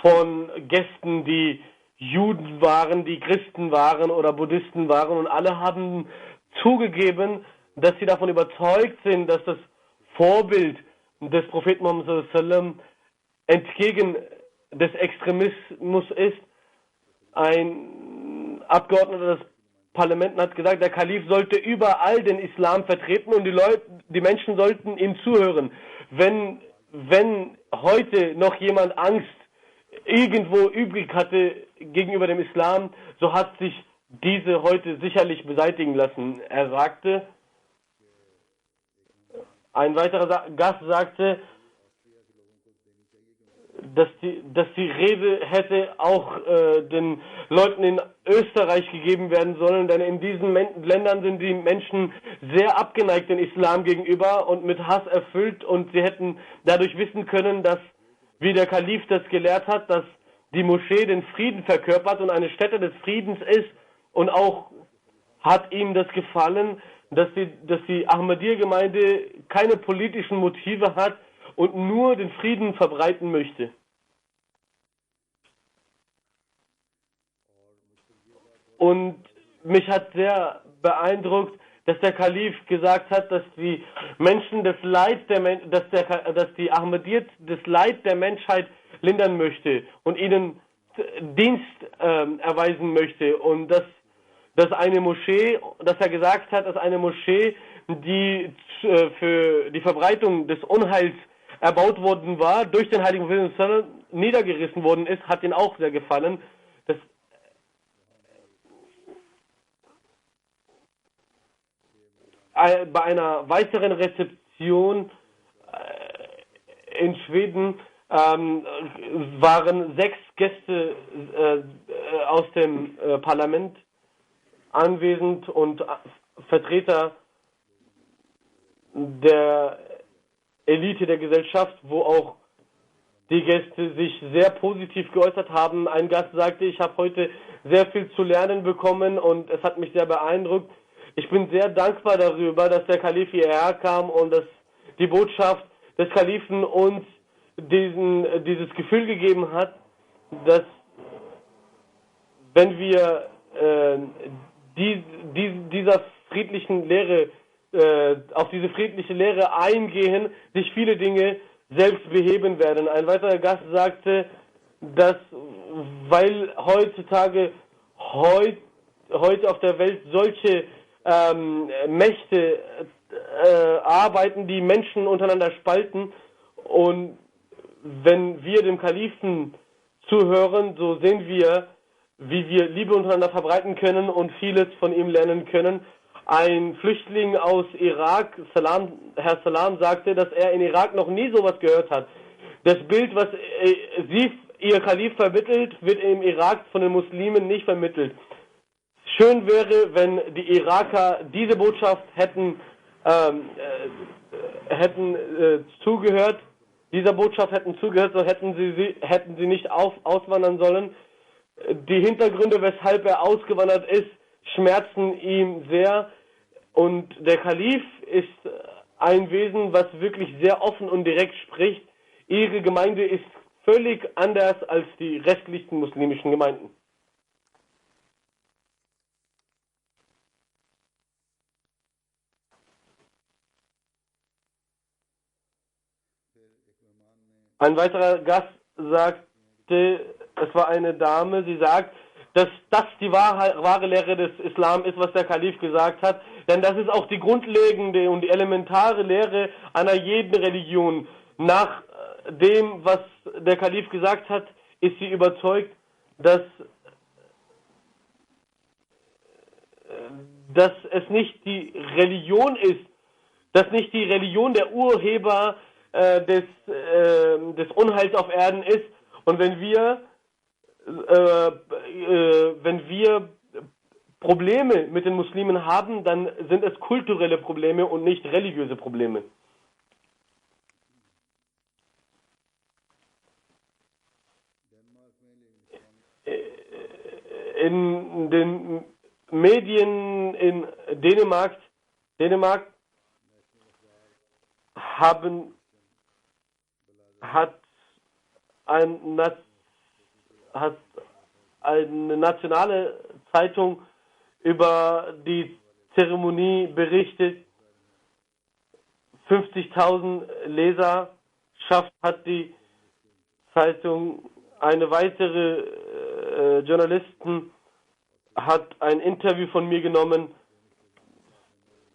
von Gästen, die Juden waren, die Christen waren oder Buddhisten waren, und alle haben zugegeben, dass sie davon überzeugt sind, dass das Vorbild des Propheten Muhammad sallallahu alaihi wasallam entgegen des Extremismus ist. Ein Abgeordneter des Parlaments hat gesagt, der Kalif sollte überall den Islam vertreten und die Menschen sollten ihm zuhören. Wenn heute noch jemand Angst irgendwo übrig hatte gegenüber dem Islam, so hat sich diese heute sicherlich beseitigen lassen. Er sagte, ein weiterer Gast sagte, dass die Rede hätte auch den Leuten in Österreich gegeben werden sollen, denn in diesen Ländern sind die Menschen sehr abgeneigt dem Islam gegenüber und mit Hass erfüllt, und sie hätten dadurch wissen können, dass, wie der Kalif das gelehrt hat, dass die Moschee den Frieden verkörpert und eine Stätte des Friedens ist, und auch hat ihm das gefallen, dass die Ahmadiyya-Gemeinde keine politischen Motive hat und nur den Frieden verbreiten möchte. Und mich hat sehr beeindruckt, dass der Kalif gesagt hat, dass die Menschen dass die Ahmadiyya das Leid der Menschheit lindern möchte und ihnen Dienst erweisen möchte, und dass eine Moschee, dass er gesagt hat, dass eine Moschee, die für die Verbreitung des Unheils erbaut worden war, durch den heiligen Propheten niedergerissen worden ist, hat ihn auch sehr gefallen. Bei einer weiteren Rezeption in Schweden waren 6 Gäste aus dem Parlament anwesend und Vertreter der Elite der Gesellschaft, wo auch die Gäste sich sehr positiv geäußert haben. Ein Gast sagte, ich habe heute sehr viel zu lernen bekommen und es hat mich sehr beeindruckt. Ich bin sehr dankbar darüber, dass der Kalif hierher kam und dass die Botschaft des Kalifen uns dieses Gefühl gegeben hat, dass wenn wir dieser friedlichen Lehre, auf diese friedliche Lehre eingehen, sich viele Dinge selbst beheben werden. Ein weiterer Gast sagte, dass weil heutzutage heute auf der Welt solche Mächte arbeiten, die Menschen untereinander spalten, und wenn wir dem Kalifen zuhören, so sehen wir, wie wir Liebe untereinander verbreiten können und vieles von ihm lernen können. ein Flüchtling aus Irak, Herr Salam, sagte, dass er in Irak noch nie sowas gehört hat. Das Bild, was ihr Kalif vermittelt, wird im Irak von den Muslimen nicht vermittelt. Schön wäre, wenn die Iraker diese Botschaft hätten zugehört, dieser Botschaft hätten zugehört, so hätten sie nicht auswandern sollen. Die Hintergründe, weshalb er ausgewandert ist, schmerzen ihm sehr. Und der Kalif ist ein Wesen, was wirklich sehr offen und direkt spricht. Ihre Gemeinde ist völlig anders als die restlichen muslimischen Gemeinden. Ein weiterer Gast sagte, es war eine Dame, sie sagt, dass das die wahre Lehre des Islam ist, was der Kalif gesagt hat. Denn das ist auch die grundlegende und die elementare Lehre einer jeden Religion. Nach dem, was der Kalif gesagt hat, ist sie überzeugt, dass es nicht die Religion ist, dass nicht die Religion der Urheber des Unheils auf Erden ist. Und wenn wir Probleme mit den Muslimen haben, dann sind es kulturelle Probleme und nicht religiöse Probleme. In den Medien in Dänemark hat eine nationale Zeitung über die Zeremonie berichtet. 50.000 Leserschaft hat die Zeitung. Eine weitere Journalistin hat ein Interview von mir genommen,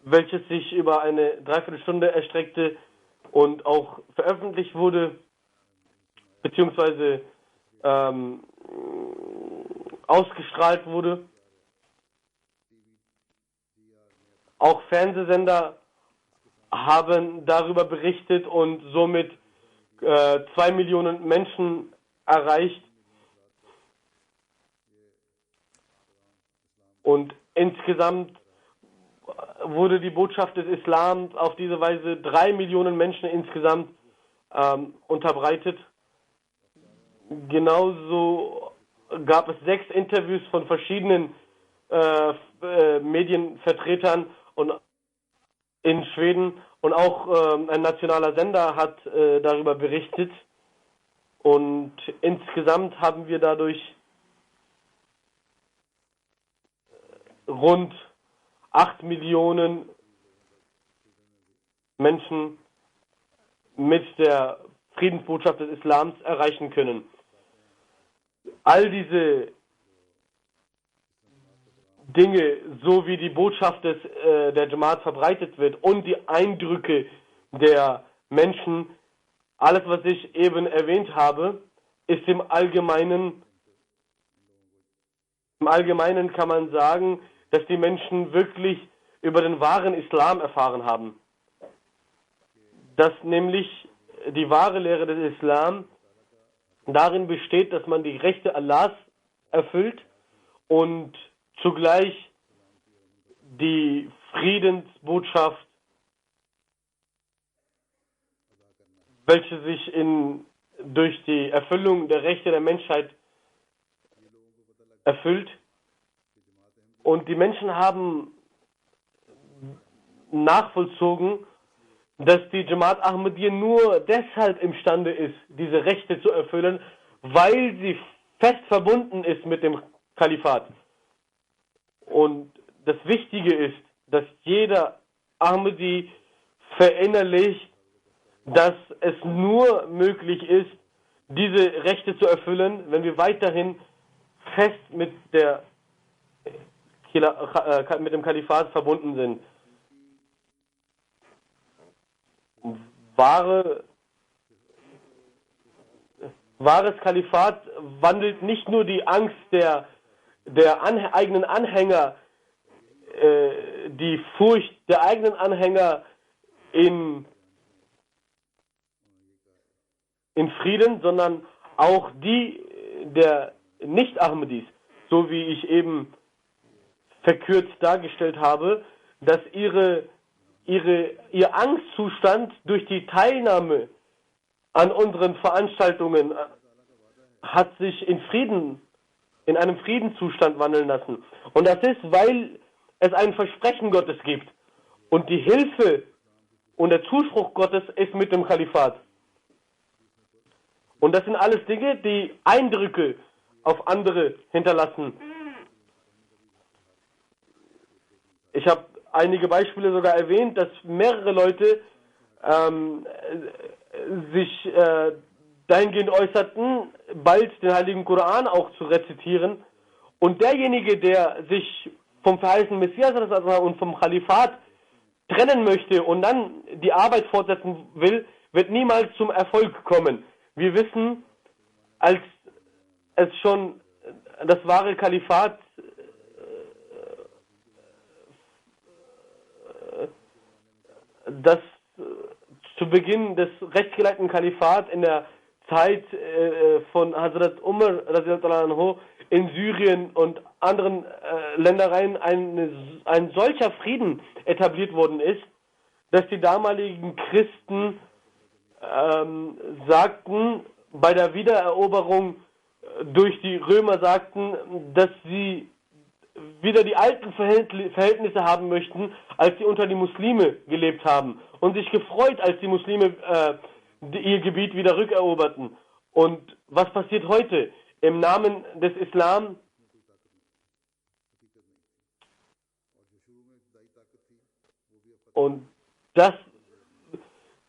welches sich über eine Dreiviertelstunde erstreckte und auch veröffentlicht wurde, beziehungsweise ausgestrahlt wurde. Auch Fernsehsender haben darüber berichtet und somit 2 Millionen Menschen erreicht. Und insgesamt wurde die Botschaft des Islams auf diese Weise 3 Millionen Menschen insgesamt unterbreitet. Genauso gab es 6 Interviews von verschiedenen Medienvertretern und in Schweden und auch ein nationaler Sender hat darüber berichtet. Und insgesamt haben wir dadurch rund 8 Millionen Menschen mit der Friedensbotschaft des Islams erreichen können. All diese Dinge, so wie die Botschaft der Jamaat verbreitet wird und die Eindrücke der Menschen, alles, was ich eben erwähnt habe, ist im Allgemeinen kann man sagen, dass die Menschen wirklich über den wahren Islam erfahren haben. Dass nämlich die wahre Lehre des Islam darin besteht, dass man die Rechte Allahs erfüllt und zugleich die Friedensbotschaft, welche sich durch die Erfüllung der Rechte der Menschheit erfüllt. Und die Menschen haben nachvollzogen, dass die Jamaat Ahmadiyya nur deshalb imstande ist, diese Rechte zu erfüllen, weil sie fest verbunden ist mit dem Kalifat. Und das Wichtige ist, dass jeder Ahmadi verinnerlicht, dass es nur möglich ist, diese Rechte zu erfüllen, wenn wir weiterhin fest mit dem Kalifat verbunden sind. Wahres Kalifat wandelt nicht nur die Angst der eigenen Anhänger, die Furcht der eigenen Anhänger in Frieden, sondern auch die der Nicht-Ahmadis, so wie ich eben verkürzt dargestellt habe, dass ihr Angstzustand durch die Teilnahme an unseren Veranstaltungen hat sich in einem Friedenszustand wandeln lassen. Und das ist, weil es ein Versprechen Gottes gibt. Und die Hilfe und der Zuspruch Gottes ist mit dem Kalifat. Und das sind alles Dinge, die Eindrücke auf andere hinterlassen. Ich habe einige Beispiele sogar erwähnt, dass mehrere Leute sich dahingehend äußerten, bald den Heiligen Koran auch zu rezitieren. Und derjenige, der sich vom verheißenen Messias und vom Kalifat trennen möchte und dann die Arbeit fortsetzen will, wird niemals zum Erfolg kommen. Wir wissen, als es schon das wahre Kalifat das zu Beginn des rechtsgeleiteten Kalifats in der Zeit von Hazrat Umar radiallahu anhu in Syrien und anderen Ländereien ein solcher Frieden etabliert worden ist, dass die damaligen Christen sagten, bei der Wiedereroberung durch die Römer sagten, dass sie wieder die alten Verhältnisse haben möchten, als sie unter die Muslime gelebt haben, und sich gefreut, als die Muslime ihr Gebiet wieder rückeroberten. Und was passiert heute? Im Namen des Islam und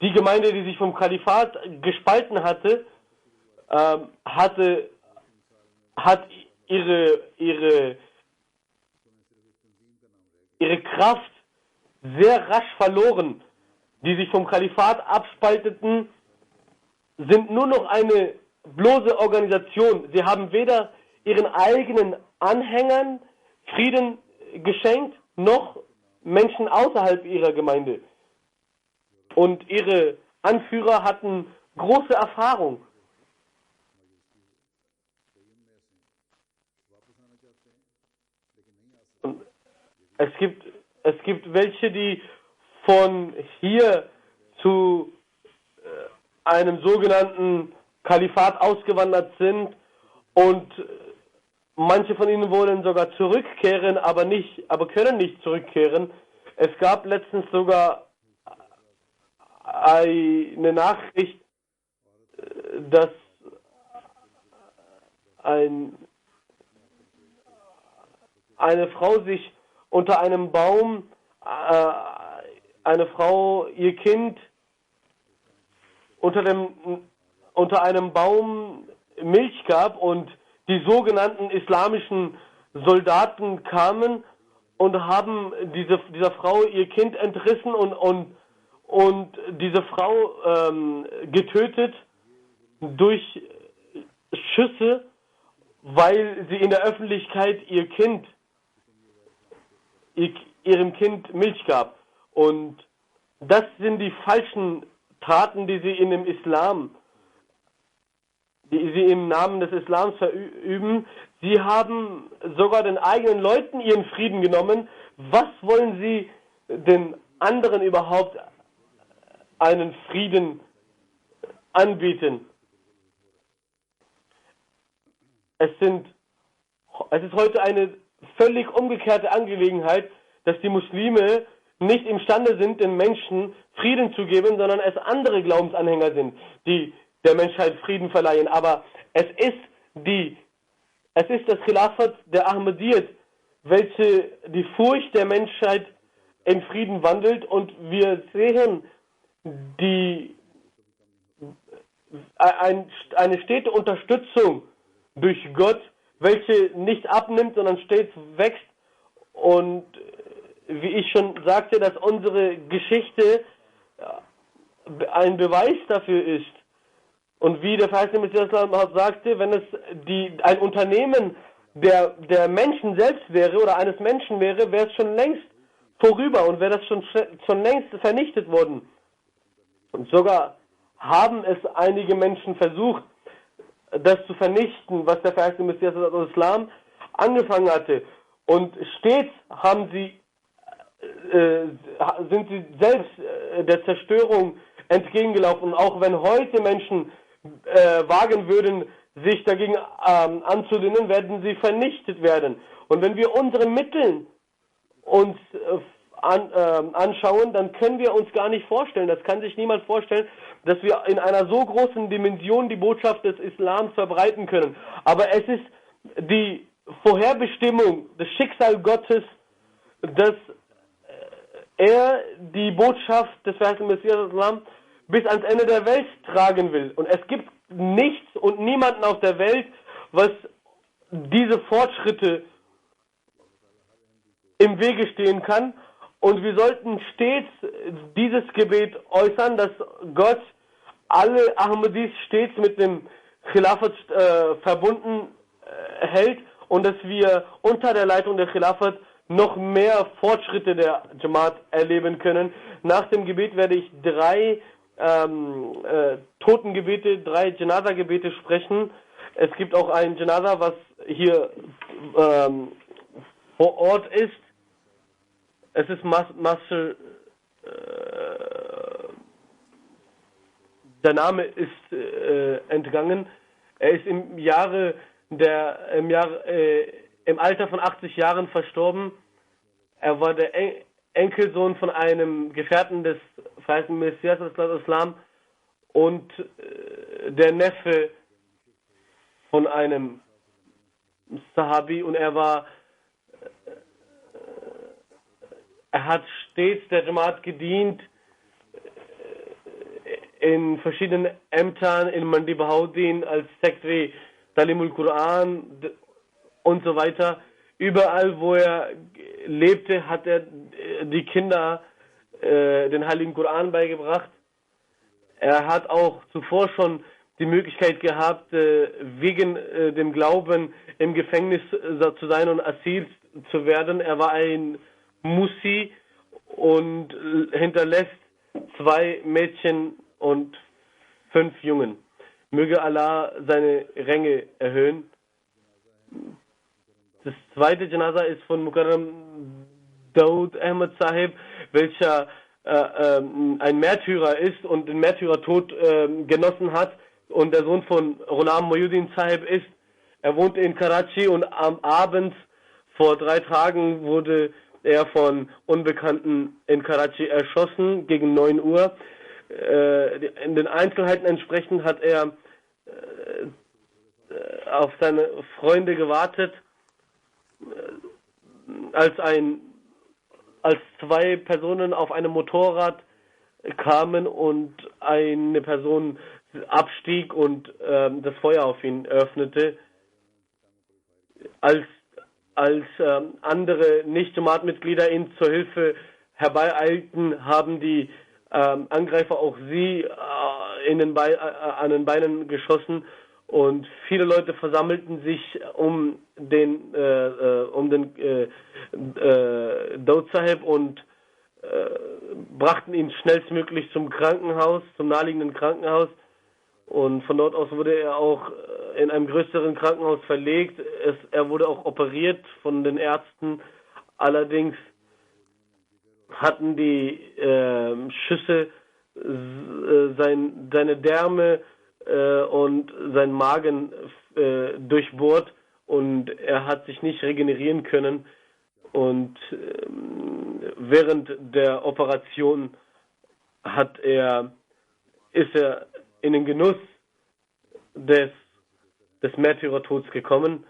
die Gemeinde, die sich vom Kalifat gespalten hatte, hat ihre Kraft sehr rasch verloren. Die sich vom Kalifat abspalteten, sind nur noch eine bloße Organisation. Sie haben weder ihren eigenen Anhängern Frieden geschenkt, noch Menschen außerhalb ihrer Gemeinde. Und ihre Anführer hatten große Erfahrung. Und es gibt welche, die von hier zu einem sogenannten Kalifat ausgewandert sind, und manche von ihnen wollen sogar zurückkehren, aber können nicht zurückkehren. Es gab letztens sogar eine Nachricht, dass eine Frau sich unter einem Baum, ihr Kind unter einem Baum Milch gab, und die sogenannten islamischen Soldaten kamen und haben dieser Frau ihr Kind entrissen und diese Frau getötet durch Schüsse, weil sie in der Öffentlichkeit ihrem Kind Milch gab. Und das sind die falschen Taten, die sie im Namen des Islams verüben. Sie haben sogar den eigenen Leuten ihren Frieden genommen. Was wollen sie den anderen überhaupt einen Frieden anbieten? Es ist heute eine völlig umgekehrte Angelegenheit, dass die Muslime nicht imstande sind, den Menschen Frieden zu geben, sondern es andere Glaubensanhänger sind, die der Menschheit Frieden verleihen. Aber es ist das Khilafat der Ahmadiyyat, welche die Furcht der Menschheit in Frieden wandelt, und wir sehen eine stete Unterstützung durch Gott, welche nicht abnimmt, sondern stets wächst. Und wie ich schon sagte, dass unsere Geschichte ein Beweis dafür ist. Und wie der verheißene Messias sagte, wenn es ein Unternehmen der Menschen selbst wäre oder eines Menschen wäre, wäre es schon längst vorüber und wäre das schon längst vernichtet worden. Und sogar haben es einige Menschen versucht, das zu vernichten, was der verheißene Messias des Islam angefangen hatte. Und stets sind sie selbst der Zerstörung entgegengelaufen. Und auch wenn heute Menschen wagen würden, sich dagegen anzulehnen, werden sie vernichtet werden. Und wenn wir unsere Mittel uns anschauen, dann können wir uns gar nicht vorstellen, das kann sich niemand vorstellen, dass wir in einer so großen Dimension die Botschaft des Islams verbreiten können. Aber es ist die Vorherbestimmung, das Schicksal Gottes, dass er die Botschaft des verheißenen Messias des Islam bis ans Ende der Welt tragen will. Und es gibt nichts und niemanden auf der Welt, was diese Fortschritte im Wege stehen kann. Und wir sollten stets dieses Gebet äußern, dass Gott alle Ahmadis stets mit dem Khilafat verbunden hält und dass wir unter der Leitung der Khilafat noch mehr Fortschritte der Jamaat erleben können. Nach dem Gebet werde ich 3 Totengebete, 3 Janaza-Gebete sprechen. Es gibt auch ein Janaza, was hier vor Ort ist. Es ist Master, der Name ist entgangen. Er ist im Alter von 80 Jahren verstorben. Er war der Enkelsohn von einem Gefährten des verheißenen Messias des Islam und der Neffe von einem Sahabi, und er hat stets der Jamaat gedient, in verschiedenen Ämtern, in Mandi Bahauddin, als Sekretär Talimul Quran und so weiter. Überall, wo er lebte, hat er die Kinder den Heiligen Koran beigebracht. Er hat auch zuvor schon die Möglichkeit gehabt, wegen dem Glauben im Gefängnis zu sein und Asir zu werden. Er war ein Musi und hinterlässt 2 Mädchen und 5 Jungen. Möge Allah seine Ränge erhöhen. Das zweite Janaza ist von Mukarram Daud Ahmad Sahib, welcher ein Märtyrer ist und den Märtyrertod genossen hat und der Sohn von Ghulam Mohyuddin Sahib ist. Er wohnte in Karachi und am Abend vor 3 Tagen wurde er von Unbekannten in Karachi erschossen gegen 9 Uhr. In den Einzelheiten entsprechend hat er auf seine Freunde gewartet, als 2 Personen auf einem Motorrad kamen und eine Person abstieg und das Feuer auf ihn öffnete. Als andere Nicht-Jamaat-Mitglieder ihn zur Hilfe herbeieilten, haben die Angreifer auch sie an den Beinen geschossen und viele Leute versammelten sich um den Daud Sahib und brachten ihn schnellstmöglich zum Krankenhaus, zum naheliegenden Krankenhaus, und von dort aus wurde er auch in einem größeren Krankenhaus verlegt. Er wurde auch operiert von den Ärzten, allerdings hatten die Schüsse seine Därme und seinen Magen durchbohrt und er hat sich nicht regenerieren können, und während der Operation ist er in den Genuss des Märtyrertods gekommen.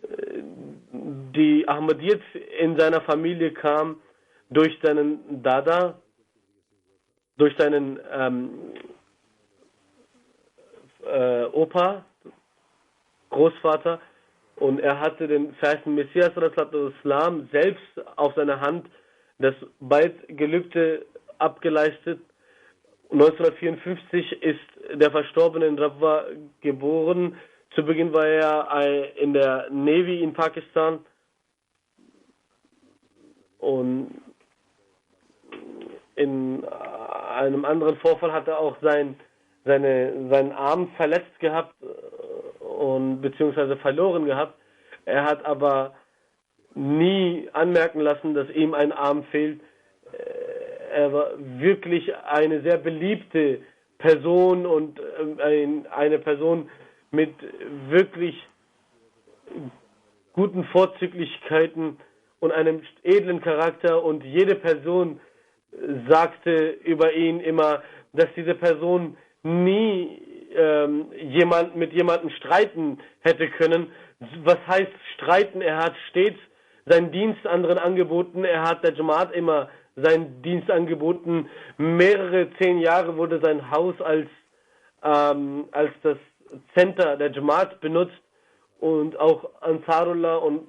Die Ahmadiyyat in seiner Familie kam durch seinen Dada, durch seinen Opa, Großvater, und er hatte den verheißenen Messias des Islam selbst auf seiner Hand das Beit-Gelübde abgeleistet. 1954 ist der Verstorbene in Rabwa geboren. Zu Beginn war er in der Navy in Pakistan Und in einem anderen Vorfall hat er auch seinen Arm verletzt gehabt und beziehungsweise verloren gehabt. Er hat aber nie anmerken lassen, dass ihm ein Arm fehlt. Er war wirklich eine sehr beliebte Person und eine Person mit wirklich guten Vorzüglichkeiten und einem edlen Charakter, und jede Person sagte über ihn immer, dass diese Person nie mit jemandem streiten hätte können. Was heißt streiten? Er hat stets seinen Dienst anderen angeboten. Er hat der Jamaat immer seinen Dienst angeboten. Mehrere 10 Jahre wurde sein Haus als das Center der Jamaat benutzt, und auch Ansarullah und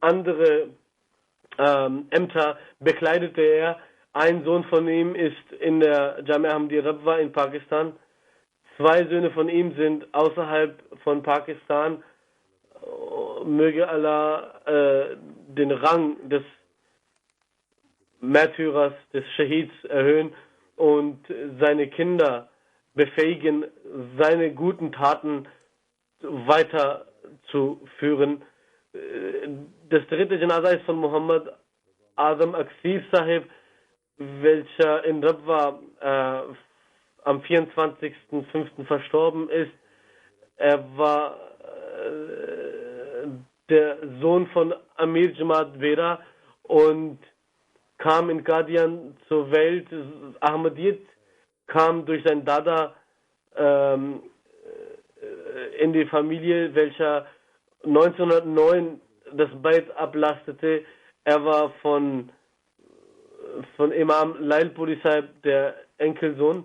andere Ämter bekleidete er. Ein Sohn von ihm ist in der Jamia Ahmadiyya Rabwa in Pakistan. 2 Söhne von ihm sind außerhalb von Pakistan. Möge Allah den Rang des Märtyrers, des Shahids erhöhen und seine Kinder befähigen, seine guten Taten weiterzuführen. Das 3. Janaza ist von Muhammad Azam Aksif Sahib, welcher in Rabwa am 24.05. verstorben ist. Er war der Sohn von Amir Jamaat Bera und kam in Qadian zur Welt. Ahmadiyyat kam durch seinen Dada in die Familie, welcher 1909 das Bait ablastete. Er war von Imam Lailpuri Sahib der Enkelsohn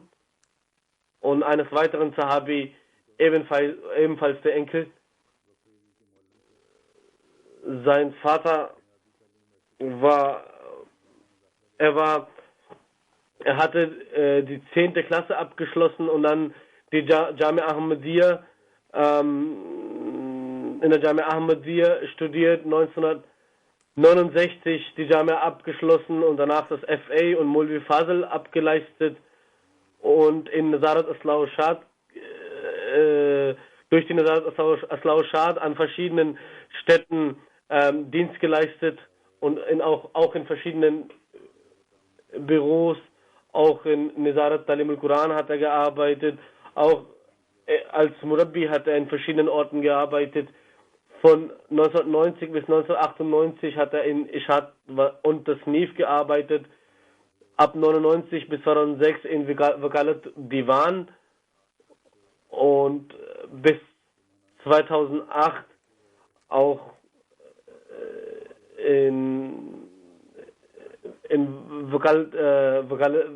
und eines weiteren Sahabi ebenfalls der Enkel. Sein Vater er hatte die 10. Klasse abgeschlossen und dann die Jamia Ahmadiyya in der Jamia Ahmadiyya studiert, 1969 die Jamia abgeschlossen und danach das FA und Mulvi Fazl abgeleistet und in Nazarat Aslau Shad durch die Nazarat Aslau Shad an verschiedenen Städten Dienst geleistet und auch in verschiedenen Büros, auch in Nazarat Talim al-Quran hat er gearbeitet, auch als Murabbi hat er in verschiedenen Orten gearbeitet. Von 1990 bis 1998 hat er in Ishad und das NIF gearbeitet. Ab 1999 bis 2006 in Wakalat Diwan und bis 2008 auch in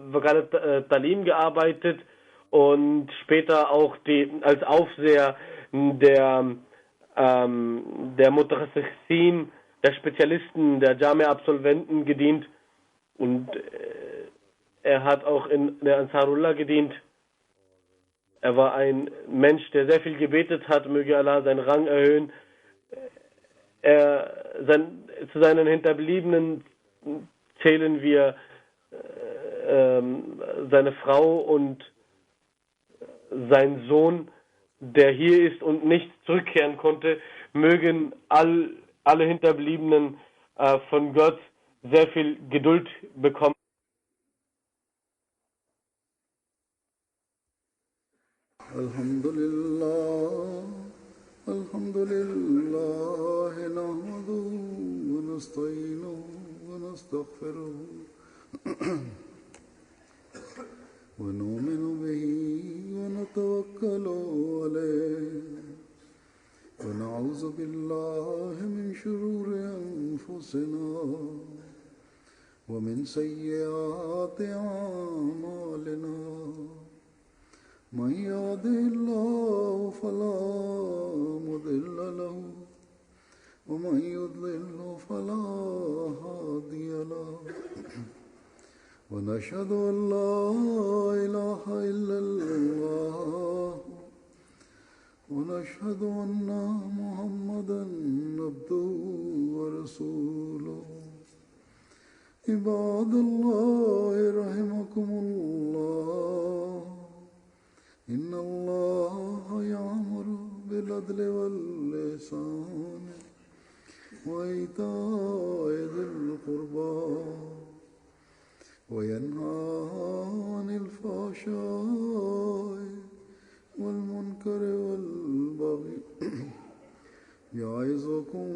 Wakalat Talim gearbeitet und später auch als Aufseher der Mutakhassin, der Spezialisten, der Jamia-Absolventen gedient, und er hat auch in der Ansarullah gedient. Er war ein Mensch, der sehr viel gebetet hat, möge Allah seinen Rang erhöhen. Zu seinen Hinterbliebenen zählen wir seine Frau und sein Sohn, der hier ist und nicht zurückkehren konnte. Mögen alle Hinterbliebenen von Gott sehr viel Geduld bekommen. Alhamdulillah, nahmaduhu wa nasta'inuhu wa nastaghfiruhu wa nu'minu bihi wa natawakkalu alayhi wa na'udzu billahi min shururi anfusina wa min sayyiati a'malina. من يهده الله فلا مضل له ومن يضلل فلا هادي له ونشهد أن لا إله إلا الله ونشهد أن محمدا عبده ورسوله عباد الله رحمكم الله إن الله يأمر بالعدل والإحسان وإيتاء ذي القربى وينهى عن الفحشاء والمنكر والبغي يعظكم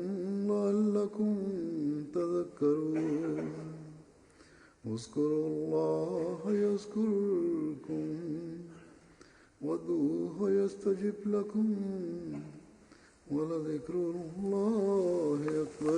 لعلكم تذكرون اذكروا الله يذكركم وادعوه يستجب لكم ولذكر الله أكبر.